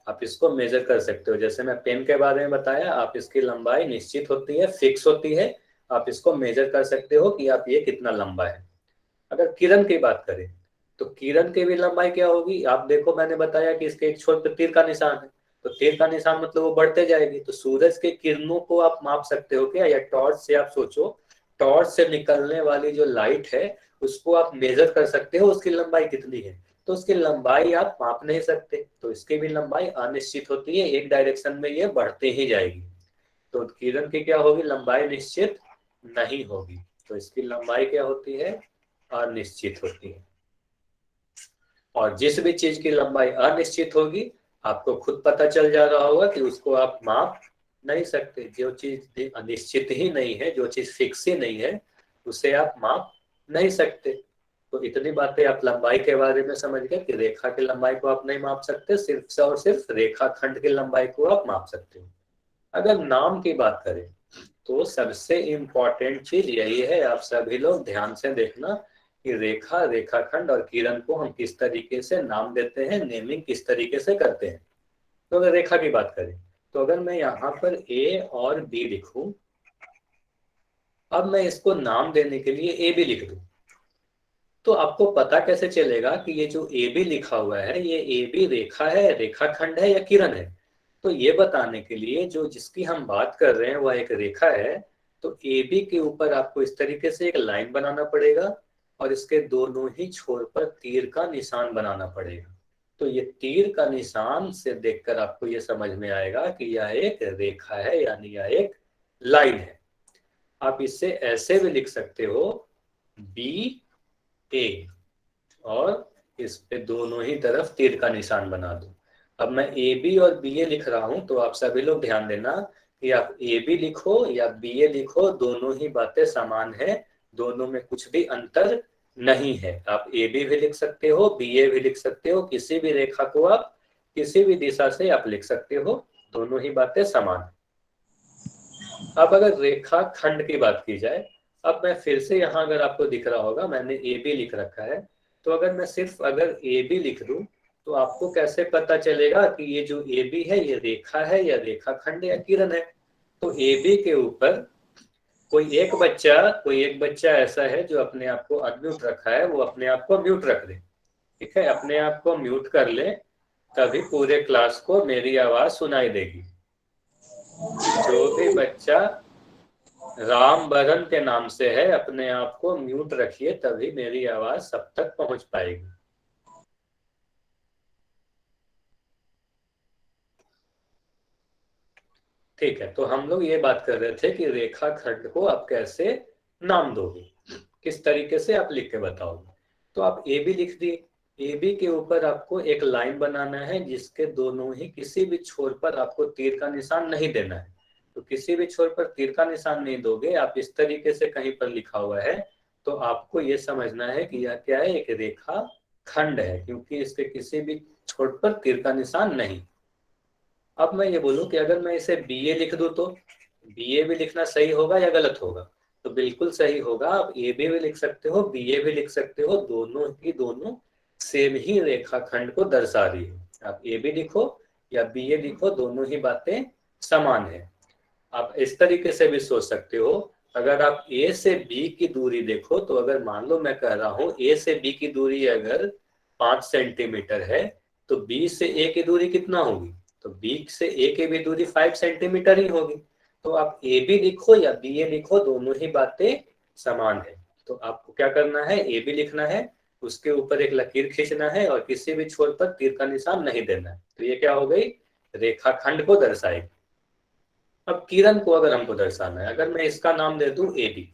आप इसको मेजर कर सकते हो। जैसे मैं पेन के बारे में बताया, आप इसकी लंबाई निश्चित होती है, फिक्स होती है। आप इसको मेजर कर सकते हो कि आप ये कितना लंबा है। अगर किरण की बात करें तो किरण की भी लंबाई क्या होगी? आप देखो, मैंने बताया कि इसके एक छोर पर तीर का निशान है, तो तीर का निशान मतलब वो बढ़ते जाएगी। तो सूरज के किरणों को आप माप सकते हो क्या? या टॉर्च से आप सोचो, टॉर्च से निकलने वाली जो लाइट है उसको आप मेजर कर सकते हो उसकी लंबाई कितनी है। तो उसकी लंबाई आप माप नहीं सकते, तो इसकी भी लंबाई अनिश्चित होती है, एक डायरेक्शन में ये बढ़ते ही जाएगी। तो किरण की क्या होगी? लंबाई निश्चित नहीं होगी। तो इसकी लंबाई क्या होती है? अनिश्चित होती है। और जिस भी चीज की लंबाई अनिश्चित होगी, आपको खुद पता चल जा रहा होगा कि उसको आप माप नहीं सकते। जो चीज अनिश्चित ही नहीं है, जो चीज फिक्स ही नहीं है, उसे आप माप नहीं सकते। तो इतनी बातें आप लंबाई के बारे में समझ गए कि रेखा की लंबाई को आप नहीं माप सकते, सिर्फ से और सिर्फ रेखाखंड की लंबाई को आप माप सकते हो। अगर नाम की बात करें तो सबसे इम्पोर्टेंट चीज यही है, आप सभी लोग ध्यान से देखना कि रेखा, रेखाखंड और किरण को हम किस तरीके से नाम देते हैं, नेमिंग किस तरीके से करते हैं। तो अगर रेखा की बात करें तो अगर मैं यहाँ पर ए और बी लिखूं, अब मैं इसको नाम देने के लिए ए बी लिख दूं, तो आपको पता कैसे चलेगा कि ये जो ए बी लिखा हुआ है ये ए बी रेखा है, रेखाखंड है या किरण है? तो ये बताने के लिए जो जिसकी हम बात कर रहे हैं वह एक रेखा है, तो ए बी के ऊपर आपको इस तरीके से एक लाइन बनाना पड़ेगा और इसके दोनों ही छोर पर तीर का निशान बनाना पड़ेगा। तो ये तीर का निशान से देखकर आपको ये समझ में आएगा कि यह एक रेखा है, यानी यह एक लाइन है। आप इसे ऐसे भी लिख सकते हो बी ए, और इस पे दोनों ही तरफ तीर का निशान बना दो। अब मैं ए बी और बी ए लिख रहा हूं, तो आप सभी लोग ध्यान देना कि आप ए बी लिखो या बी ए लिखो, दोनों ही बातें समान है, दोनों में कुछ भी अंतर नहीं है। आप ए बी भी लिख सकते हो, बी ए भी लिख सकते हो, किसी भी रेखा को आप किसी भी दिशा से आप लिख सकते हो, दोनों ही बातें समान है। अब अगर रेखा खंड की बात की जाए, अब मैं फिर से यहाँ अगर आपको दिख रहा होगा मैंने ए बी लिख रखा है, तो अगर मैं सिर्फ अगर ए बी लिख दूं तो आपको कैसे पता चलेगा कि ये जो ए बी है ये रेखा है या रेखाखंड या किरण है? तो ए बी के ऊपर कोई एक बच्चा ऐसा है जो अपने आप को अनम्यूट रखा है, वो अपने आप को म्यूट रख दे। ठीक है, अपने आप को म्यूट कर ले, तभी पूरे क्लास को मेरी आवाज सुनाई देगी। जो भी बच्चा राम बरन के नाम से है अपने आप को म्यूट रखिए, तभी मेरी आवाज सब तक पहुंच पाएगी। ठीक है, तो हम लोग ये बात कर रहे थे कि रेखा खंड को आप कैसे नाम दोगे, किस तरीके से आप लिख के बताओगे। तो आप ए बी लिख दिए, ए बी के ऊपर आपको एक लाइन बनाना है जिसके दोनों ही किसी भी छोर पर आपको तीर का निशान नहीं देना है। तो किसी भी छोर पर तीर का निशान नहीं दोगे, आप इस तरीके से कहीं पर लिखा हुआ है तो आपको ये समझना है कि यह क्या है, एक रेखा खंड है, क्योंकि इसके किसी भी छोर पर तीर का निशान नहीं। अब मैं ये बोलूं कि अगर मैं इसे बी ए लिख दूं तो बी ए भी लिखना सही होगा या गलत होगा? तो बिल्कुल सही होगा, आप ए बी भी लिख सकते हो, बी ए भी लिख सकते हो, दोनों सेम ही रेखाखंड को दर्शा रही है। आप ए बी लिखो या बी ए लिखो, दोनों ही बातें समान है। आप इस तरीके से भी सोच सकते हो, अगर आप ए से बी की दूरी देखो, तो अगर मान लो मैं कह रहा हूं ए से बी की दूरी अगर 5 सेंटीमीटर है, तो बी से ए की दूरी कितना होगी? तो बी से ए की भी दूरी 5 सेंटीमीटर ही होगी। तो आप ए बी लिखो या बी ए लिखो, दोनों ही बातें समान है। तो आपको क्या करना है, ए बी लिखना है, उसके ऊपर एक लकीर खींचना है और किसी भी छोर पर तीर का निशान नहीं देना है। तो ये क्या हो गई, रेखाखंड को दर्शाएगी। अब किरण को अगर हमको दर्शाना है, अगर मैं इसका नाम दे दूं ए बी,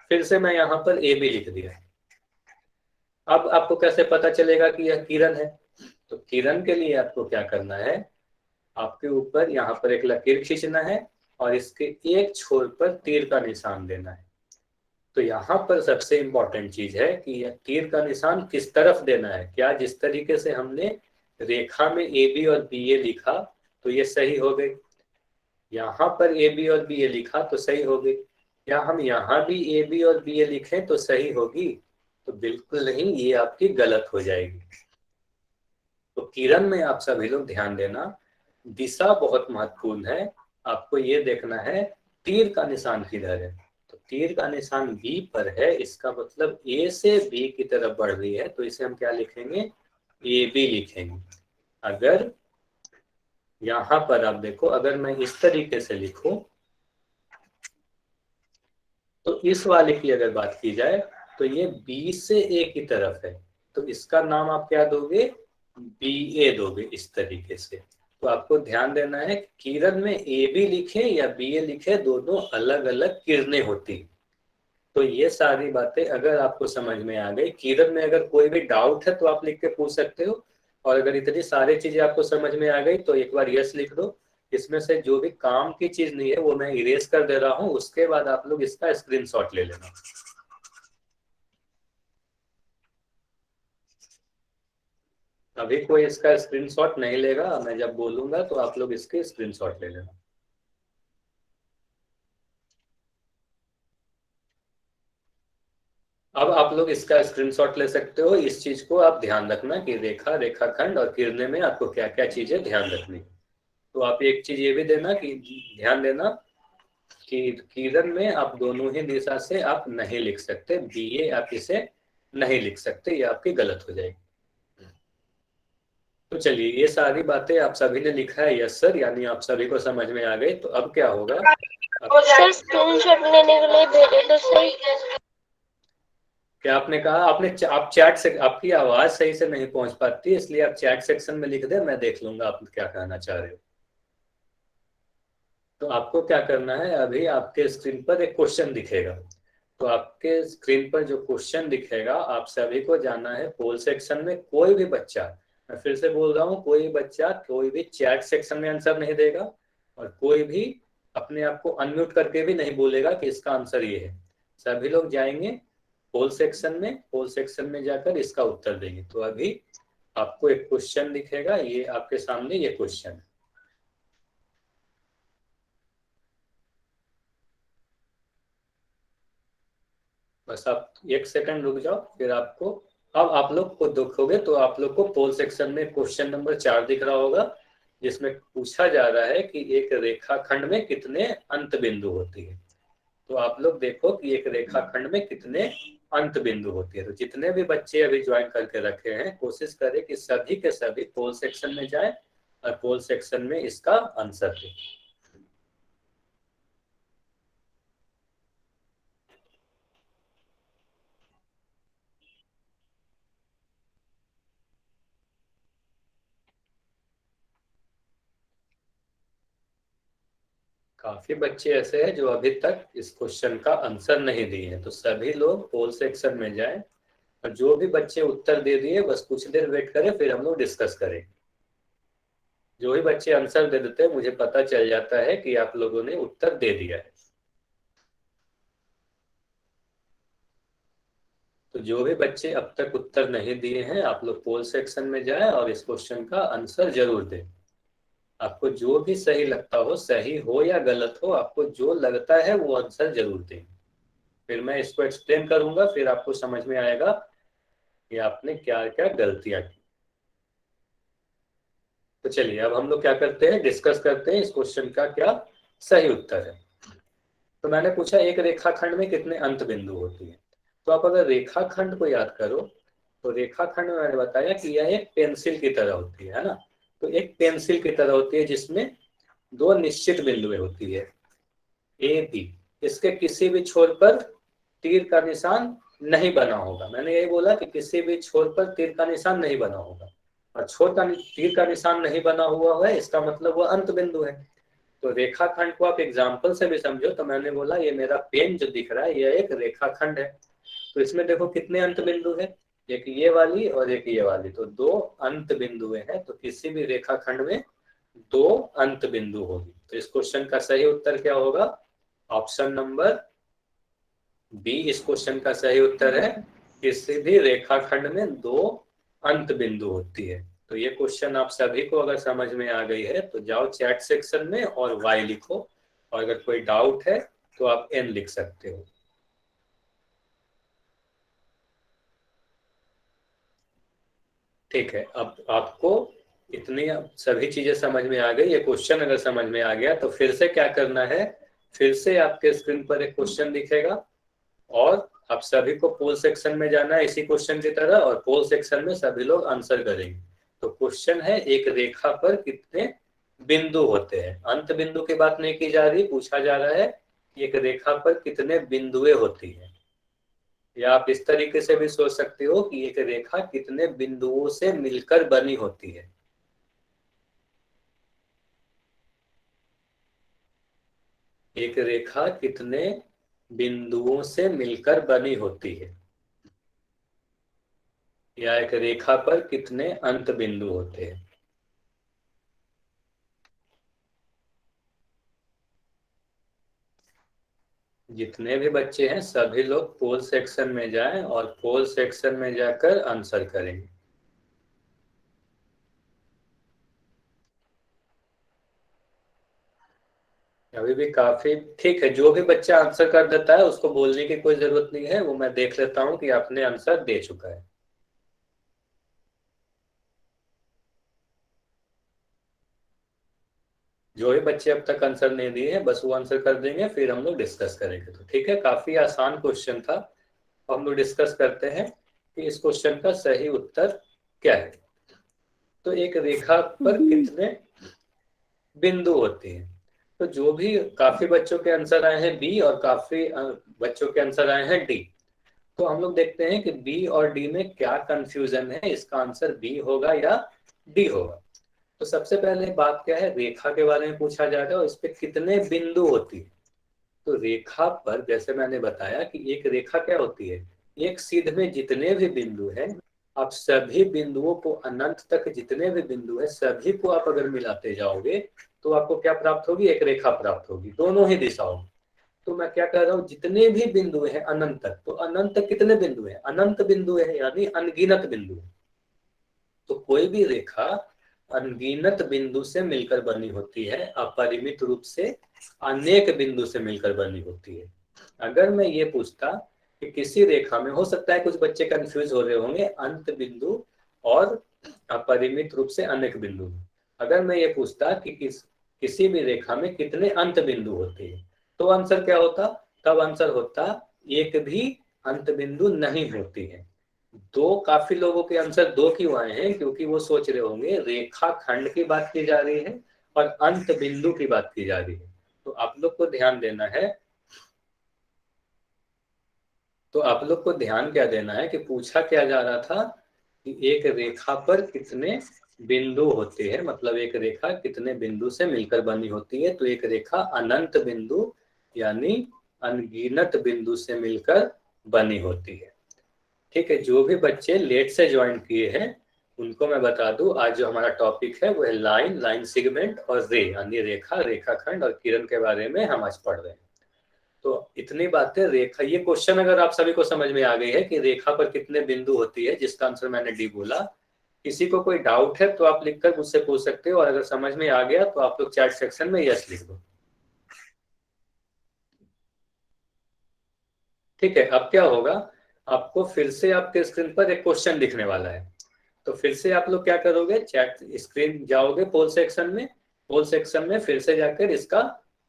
फिर से मैं यहाँ पर ए बी लिख दिया, अब आपको कैसे पता चलेगा कि यह किरण है? तो किरण के लिए आपको क्या करना है, आपके ऊपर यहाँ पर एक लकीर खींचना है और इसके एक छोर पर तीर का निशान देना है। तो यहाँ पर सबसे इंपॉर्टेंट चीज है कि यह तीर का निशान किस तरफ देना है। क्या जिस तरीके से हमने रेखा में ए बी और बी ए लिखा तो ये सही हो गई, यहाँ पर ए बी और बी ए लिखा तो सही हो गई, या हम यहाँ भी ए बी और बी ए लिखें तो सही होगी? तो बिल्कुल नहीं, ये आपकी गलत हो जाएगी। तो किरण में आप सभी लोग ध्यान देना, दिशा बहुत महत्वपूर्ण है। आपको ये देखना है तीर का निशान किधर है। तो तीर का निशान बी पर है, इसका मतलब ए से बी की तरफ बढ़ रही है, तो इसे हम क्या लिखेंगे, ए बी लिखेंगे। अगर यहाँ पर आप देखो, अगर मैं इस तरीके से लिखूं, तो इस वाले की अगर बात की जाए तो ये बी से ए की तरफ है, तो इसका नाम आप क्या दोगे, बी ए दोगे, इस तरीके से। तो आपको ध्यान देना है, किरण में ए बी लिखे या बी ए लिखे, दोनों अलग अलग किरणें होती। तो ये सारी बातें अगर आपको समझ में आ गई, किरण में अगर कोई भी डाउट है तो आप लिख के पूछ सकते हो, और अगर इतनी सारी चीजें आपको समझ में आ गई तो एक बार यस लिख दो। इसमें से जो भी काम की चीज नहीं है वो मैं इरेज कर दे रहा हूँ, उसके बाद आप लोग इसका स्क्रीनशॉट ले लेना। अभी कोई इसका स्क्रीनशॉट नहीं लेगा, मैं जब बोलूंगा तो आप लोग इसके स्क्रीनशॉट ले लेना। अब आप लोग इसका स्क्रीनशॉट ले सकते हो। इस चीज को आप ध्यान रखना कि रेखा, रेखाखंड और किरणें में आपको क्या क्या चीजें ध्यान रखनी। तो आप एक चीज ये भी देना कि ध्यान देना कि किरण में आप दोनों ही दिशा से आप नहीं लिख सकते, बी ए आप इसे नहीं लिख सकते, ये आपकी गलत हो जाएगी। तो चलिए, ये सारी बातें आप सभी ने लिखा है यस सर, यानी आप सभी को समझ में आ गई। तो अब क्या होगा, अब सर स्क्रीनशॉट लेने के लिए भेजे तो सही। क्या आपने कहा, आप चैट से, आपकी आवाज सही से नहीं पहुंच पाती, इसलिए आप चैट सेक्शन में लिख दे, मैं देख लूंगा आप क्या कहना चाह रहे हो। तो आपको क्या करना है, अभी आपके स्क्रीन पर एक क्वेश्चन दिखेगा। तो आपके स्क्रीन पर जो क्वेश्चन दिखेगा, आप सभी को जाना है पोल सेक्शन में। कोई भी बच्चा, मैं फिर से बोल रहा हूँ, कोई बच्चा कोई भी चैट सेक्शन में आंसर नहीं देगा, और कोई भी अपने आप को अनम्यूट करके भी नहीं बोलेगा कि इसका आंसर ये है। सभी लोग जाएंगे पोल सेक्शन में, पोल सेक्शन में जाकर इसका उत्तर देंगे। तो अभी आपको एक क्वेश्चन दिखेगा, ये आपके सामने ये क्वेश्चन है। बस आप एक सेकंड रुक जाओ, फिर आपको, अब आप लोग को देखोगे तो आप लोग को पोल सेक्शन में क्वेश्चन नंबर 4 दिख रहा होगा, जिसमें पूछा जा रहा है कि एक रेखाखंड में कितने अंत बिंदु होती है। तो आप लोग देखो कि एक रेखाखंड में कितने अंत बिंदु होती है। तो जितने भी बच्चे अभी ज्वाइन करके रखे हैं, कोशिश करें कि सभी के सभी पोल सेक्शन में जाएं और पोल सेक्शन में इसका आंसर दें। काफी बच्चे ऐसे हैं जो अभी तक इस क्वेश्चन का आंसर नहीं दिए हैं। तो सभी लोग पोल सेक्शन में जाएं, और जो भी बच्चे उत्तर दे दिए बस कुछ देर वेट करें, फिर हम लोग डिस्कस करें। जो भी बच्चे आंसर दे देते हैं, मुझे पता चल जाता है कि आप लोगों ने उत्तर दे दिया है। तो जो भी बच्चे अब तक उत्तर नहीं दिए हैं, आप लोग पोल सेक्शन में जाएं और इस क्वेश्चन का आंसर जरूर दें। आपको जो भी सही लगता हो, सही हो या गलत हो, आपको जो लगता है वो आंसर जरूर दें। फिर मैं इसको एक्सप्लेन करूंगा, फिर आपको समझ में आएगा कि आपने क्या क्या गलतियां की। तो चलिए, अब हम लोग क्या करते हैं, डिस्कस करते हैं इस क्वेश्चन का क्या सही उत्तर है। तो मैंने पूछा एक रेखाखंड में कितने अंत बिंदु होती है। तो आप अगर रेखाखंड को याद करो, तो रेखाखंड में मैंने बताया कि यह एक पेंसिल की तरह होती है ना। तो एक पेंसिल की तरह होती है, जिसमें दो निश्चित बिंदुएं होती है, ए बी। इसके किसी भी छोर पर तीर का निशान नहीं बना होगा। मैंने यही बोला कि किसी भी छोर पर तीर का निशान नहीं बना होगा, और छोर का तीर का निशान नहीं बना हुआ है, इसका मतलब वह अंत बिंदु है। तो रेखाखंड को आप एग्जाम्पल से भी समझो, तो मैंने बोला ये मेरा पेन जो दिख रहा है, यह एक रेखाखंड है। तो इसमें देखो कितने अंत बिंदु है, एक ये वाली और एक ये वाली, तो दो अंत बिंदुएं हैं। तो किसी भी रेखाखंड में दो अंत बिंदु होगी। तो इस क्वेश्चन का सही उत्तर क्या होगा, ऑप्शन नंबर बी इस क्वेश्चन का सही उत्तर है। किसी भी रेखाखंड में दो अंत बिंदु होती है। तो ये क्वेश्चन आप सभी को अगर समझ में आ गई है, तो जाओ चैट सेक्शन में और वाई लिखो, और अगर कोई डाउट है तो आप एन लिख सकते हो। ठीक है, अब आपको इतनी सभी चीजें समझ में आ गई। ये क्वेश्चन अगर समझ में आ गया, तो फिर से क्या करना है, फिर से आपके स्क्रीन पर एक क्वेश्चन दिखेगा, और आप सभी को पोल सेक्शन में जाना है इसी क्वेश्चन की तरह, और पोल सेक्शन में सभी लोग आंसर करेंगे। तो क्वेश्चन है एक रेखा पर कितने बिंदु होते हैं। अंत बिंदु की बात नहीं की जा रही, पूछा जा रहा है कि एक रेखा पर कितने बिंदुएं होती हैं। या आप इस तरीके से भी सोच सकते हो कि एक रेखा कितने बिंदुओं से मिलकर बनी होती है। एक रेखा कितने बिंदुओं से मिलकर बनी होती है, या एक रेखा पर कितने अंत बिंदु होते हैं। जितने भी बच्चे हैं सभी लोग पोल सेक्शन में जाएं और पोल सेक्शन में जाकर आंसर करेंगे। अभी भी काफी ठीक है, जो भी बच्चा आंसर कर देता है उसको बोलने की कोई जरूरत नहीं है, वो मैं देख लेता हूँ कि आपने आंसर दे चुका है। जो भी बच्चे अब तक आंसर नहीं दिए हैं, बस वो आंसर कर देंगे, फिर हम लोग डिस्कस करेंगे। तो ठीक है, काफी आसान क्वेश्चन था। अब हम लोग डिस्कस करते हैं कि इस क्वेश्चन का सही उत्तर क्या है। तो एक रेखा पर कितने बिंदु होते हैं। तो जो भी काफी बच्चों के आंसर आए हैं बी और काफी बच्चों के आंसर आए हैं डी। तो हम लोग देखते हैं कि बी और डी में क्या कंफ्यूजन है, इसका आंसर बी होगा या डी होगा। तो सबसे पहले बात क्या है, रेखा के बारे में पूछा जाएगा और इस पे कितने बिंदु होती है। तो रेखा पर जैसे मैंने बताया कि एक रेखा क्या होती है, एक सीध में जितने भी बिंदु हैं, आप सभी बिंदुओं को अनंत तक जितने भी बिंदु है सभी को आप अगर मिलाते जाओगे तो आपको क्या प्राप्त होगी, एक रेखा प्राप्त होगी दोनों ही दिशाओं में। तो मैं क्या कह रहा हूँ, जितने भी बिंदु हैं अनंत तक, तो अनंत तक कितने बिंदु हैं, अनंत बिंदु है यानी अनगिनत बिंदु है। तो कोई भी रेखा अनगिनत बिंदु से मिलकर बनी होती है, अपरिमित रूप से अनेक बिंदु से मिलकर बनी होती है। अगर मैं ये पूछता कि किसी रेखा में, हो सकता है कुछ बच्चे कंफ्यूज हो रहे होंगे अंत बिंदु और अपरिमित रूप से अनेक बिंदु। अगर मैं ये पूछता कि किसी भी रेखा में कितने अंत बिंदु होते हैं, तो आंसर क्या होता, तब आंसर होता एक भी अंत बिंदु नहीं होती है। दो, काफी लोगों के आंसर दो क्यों आए हैं, क्योंकि वो सोच रहे होंगे रेखा खंड की बात की जा रही है और अंत बिंदु की बात की जा रही है। तो आप लोग को ध्यान देना है, तो आप लोग को ध्यान क्या देना है कि पूछा क्या जा रहा था कि एक रेखा पर कितने बिंदु होते हैं, मतलब एक रेखा कितने बिंदु से मिलकर बनी होती है। तो एक रेखा अनंत बिंदु यानी अनगिनत बिंदु से मिलकर बनी होती है। ठीक है, जो भी बच्चे लेट से ज्वाइन किए हैं उनको मैं बता दूं, आज जो हमारा टॉपिक है वो है लाइन, लाइन सेगमेंट और रे यानी रेखा, रेखाखंड और किरण के बारे में हम आज पढ़ रहे हैं। तो इतनी बातें रेखा, ये क्वेश्चन अगर आप सभी को समझ में आ गई है कि रेखा पर कितने बिंदु होती है, जिसका आंसर मैंने डी बोला। किसी को कोई डाउट है तो आप लिखकर मुझसे पूछ सकते हो, और अगर समझ में आ गया तो आप लोग चैट सेक्शन में यस लिख दो। ठीक है, अब क्या होगा, आपको फिर से आपके स्क्रीन पर एक क्वेश्चन दिखने वाला है। तो फिर से आप लोग क्या करोगे, चैट स्क्रीन जाओगे पोल सेक्शन में, पोल सेक्शन में फिर से जाकर इसका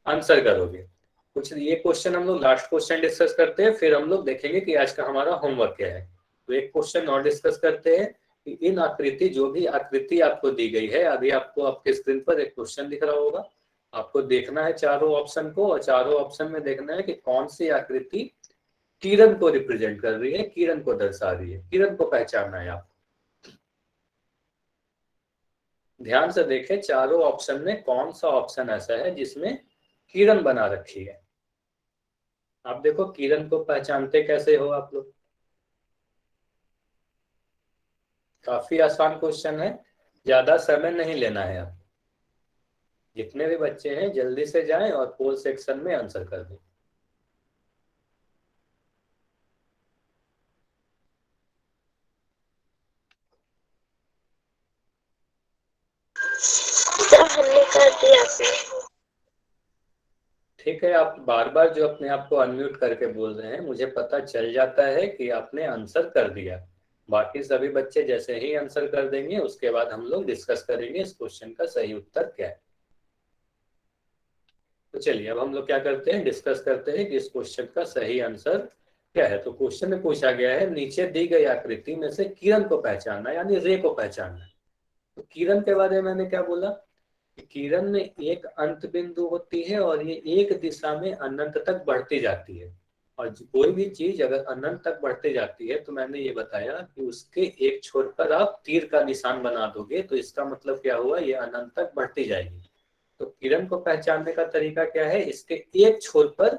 आंसर करोगे। कुछ ये क्वेश्चन हम लोग लास्ट क्वेश्चन डिस्कस करते हैं, फिर हम लोग देखेंगे कि आज का हमारा होमवर्क क्या है। तो एक क्वेश्चन और डिस्कस करते हैं कि इन आकृति, जो भी आकृति आपको दी गई है, अभी आपको आपके स्क्रीन पर एक क्वेश्चन दिख रहा होगा, आपको देखना है चारों ऑप्शन को, और चारों ऑप्शन में देखना है कि कौन सी आकृति किरण को रिप्रेजेंट कर रही है, किरण को दर्शा रही है, किरण को पहचानना है आपको। ध्यान से देखें चारों ऑप्शन में कौन सा ऑप्शन ऐसा है जिसमें किरण बना रखी है। आप देखो किरण को पहचानते कैसे हो आप लोग, काफी आसान क्वेश्चन है, ज्यादा समय नहीं लेना है। आप जितने भी बच्चे हैं जल्दी से जाएं और पोल सेक्शन में आंसर कर दें। सब हमने कर दिया। ठीक है, आप बार बार जो अपने आप को अनम्यूट करके बोल रहे हैं, मुझे पता चल जाता है कि आपने आंसर कर दिया। बाकी सभी बच्चे जैसे ही आंसर कर देंगे उसके बाद हम लोग डिस्कस करेंगे इस क्वेश्चन का सही उत्तर क्या है। तो चलिए अब हम लोग क्या करते हैं, डिस्कस करते हैं कि इस क्वेश्चन का सही आंसर क्या है। तो क्वेश्चन में पूछा गया है नीचे दी गई आकृति में से किरण को पहचानना यानी रे को पहचानना। तो किरण के बारे में मैंने क्या बोला, किरण में एक अंत बिंदु होती है और ये एक दिशा में अनंत तक बढ़ती जाती है। और कोई भी चीज अगर अनंत तक बढ़ती जाती है तो मैंने ये बताया कि उसके एक छोर पर आप तीर का निशान बना दोगे, तो इसका मतलब क्या हुआ, ये अनंत तक बढ़ती जाएगी। तो किरण को पहचानने का तरीका क्या है, इसके एक छोर पर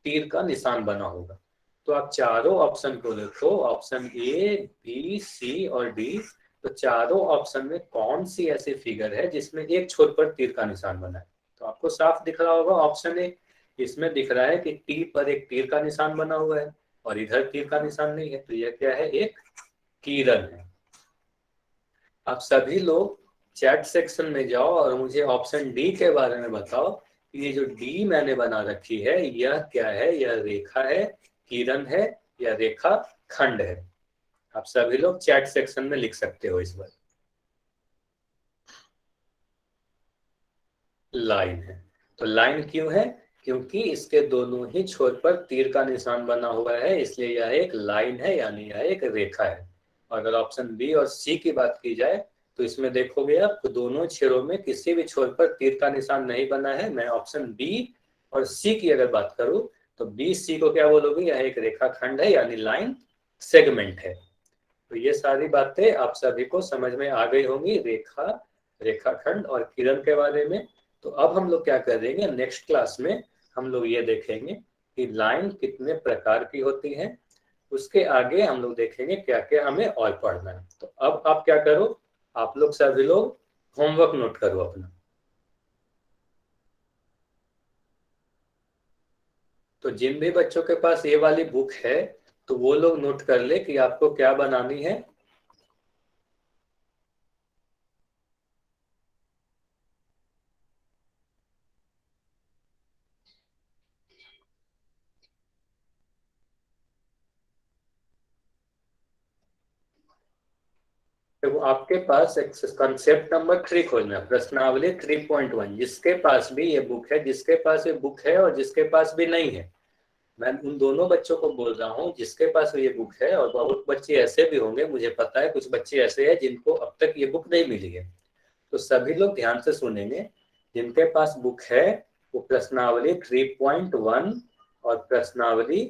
तीर का निशान बना होगा। तो आप चारों ऑप्शन को देखो, ऑप्शन ए, बी, सी और डी। तो चारों ऑप्शन में कौन सी ऐसी फिगर है जिसमें एक छोर पर तीर का निशान बना है। तो आपको साफ दिख रहा होगा ऑप्शन ए, इसमें दिख रहा है कि टी पर एक तीर का निशान बना हुआ है और इधर तीर का निशान नहीं है, तो यह क्या है, एक किरण है। आप सभी लोग चैट सेक्शन में जाओ और मुझे ऑप्शन डी के बारे में बताओ कि ये जो डी मैंने बना रखी है यह क्या है, यह रेखा है, किरण है या रेखा खंड है। आप सभी लोग चैट सेक्शन में लिख सकते हो इस बार। लाइन है। तो लाइन क्यों है, क्योंकि इसके दोनों ही छोर पर तीर का निशान बना हुआ है, इसलिए यह एक लाइन है यानी यह एक रेखा है। अगर ऑप्शन बी और सी की बात की जाए तो इसमें देखोगे आप दोनों छोरों में किसी भी छोर पर तीर का निशान नहीं बना है। मैं ऑप्शन बी और सी की अगर बात करूं तो बी सी को क्या बोलोगे, यह एक रेखाखंड है यानी लाइन सेगमेंट है। तो ये सारी बातें आप सभी को समझ में आ गई होंगी रेखा, रेखाखंड और किरण के बारे में। तो अब हम लोग क्या करेंगे, नेक्स्ट क्लास में हम लोग ये देखेंगे कि लाइन कितने प्रकार की होती है। उसके आगे हम लोग देखेंगे क्या क्या हमें और पढ़ना है। तो अब आप क्या करो, आप लोग सभी लोग होमवर्क नोट करो अपना। तो जिन भी बच्चों के पास ये वाली बुक है तो वो लोग नोट कर ले कि आपको क्या बनानी है। तो आपके पास कंसेप्ट नंबर 3 खोजना, प्रश्नावली 3.1। जिसके पास भी ये बुक है, जिसके पास ये बुक है और जिसके पास भी नहीं है, मैं उन दोनों बच्चों को बोल रहा हूँ जिसके पास ये बुक है। और बहुत बच्चे ऐसे भी होंगे, मुझे पता है कुछ बच्चे ऐसे हैं जिनको अब तक ये बुक नहीं मिली है। तो सभी लोग ध्यान से सुनेंगे। जिनके पास बुक है वो प्रश्नावली 3.1 और प्रश्नावली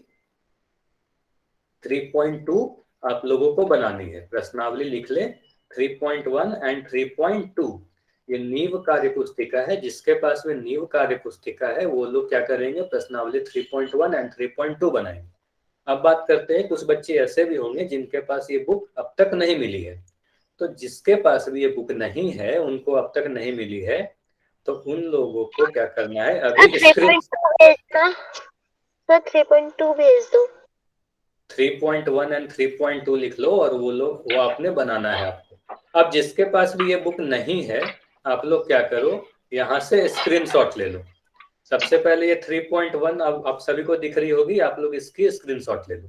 3.2 आप लोगों को बनानी है। प्रश्नावली लिख ले 3.1 एंड 3.2। ये नींव कार्य पुस्तिका है। जिसके पास में नींव कार्य पुस्तिका है वो लोग क्या करेंगे, प्रश्नावली 3.1 एंड 3.2 बनाएंगे। अब बात करते हैं, कुछ बच्चे ऐसे भी होंगे जिनके पास ये बुक अब तक नहीं मिली है। तो जिसके पास भी ये बुक नहीं है, उनको अब तक नहीं मिली है, तो उन लोगों को क्या करना है, अभी स्क्रीन 3.2 भेज दो। 3.1 एंड 3.2 लिख लो और वो आपने बनाना है आपको। अब जिसके पास भी ये बुक नहीं है, आप लोग क्या करो, यहाँ से स्क्रीनशॉट ले लो। सबसे पहले ये 3.1 अब आप सभी को दिख रही होगी, आप लोग इसकी स्क्रीनशॉट ले लो।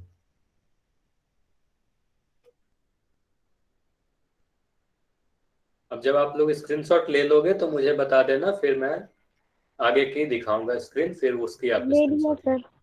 अब जब आप लोग स्क्रीनशॉट ले लोगे तो मुझे बता देना, फिर मैं आगे की दिखाऊंगा स्क्रीन, फिर उसकी आप ले लिया स्क्रीनशॉट सर।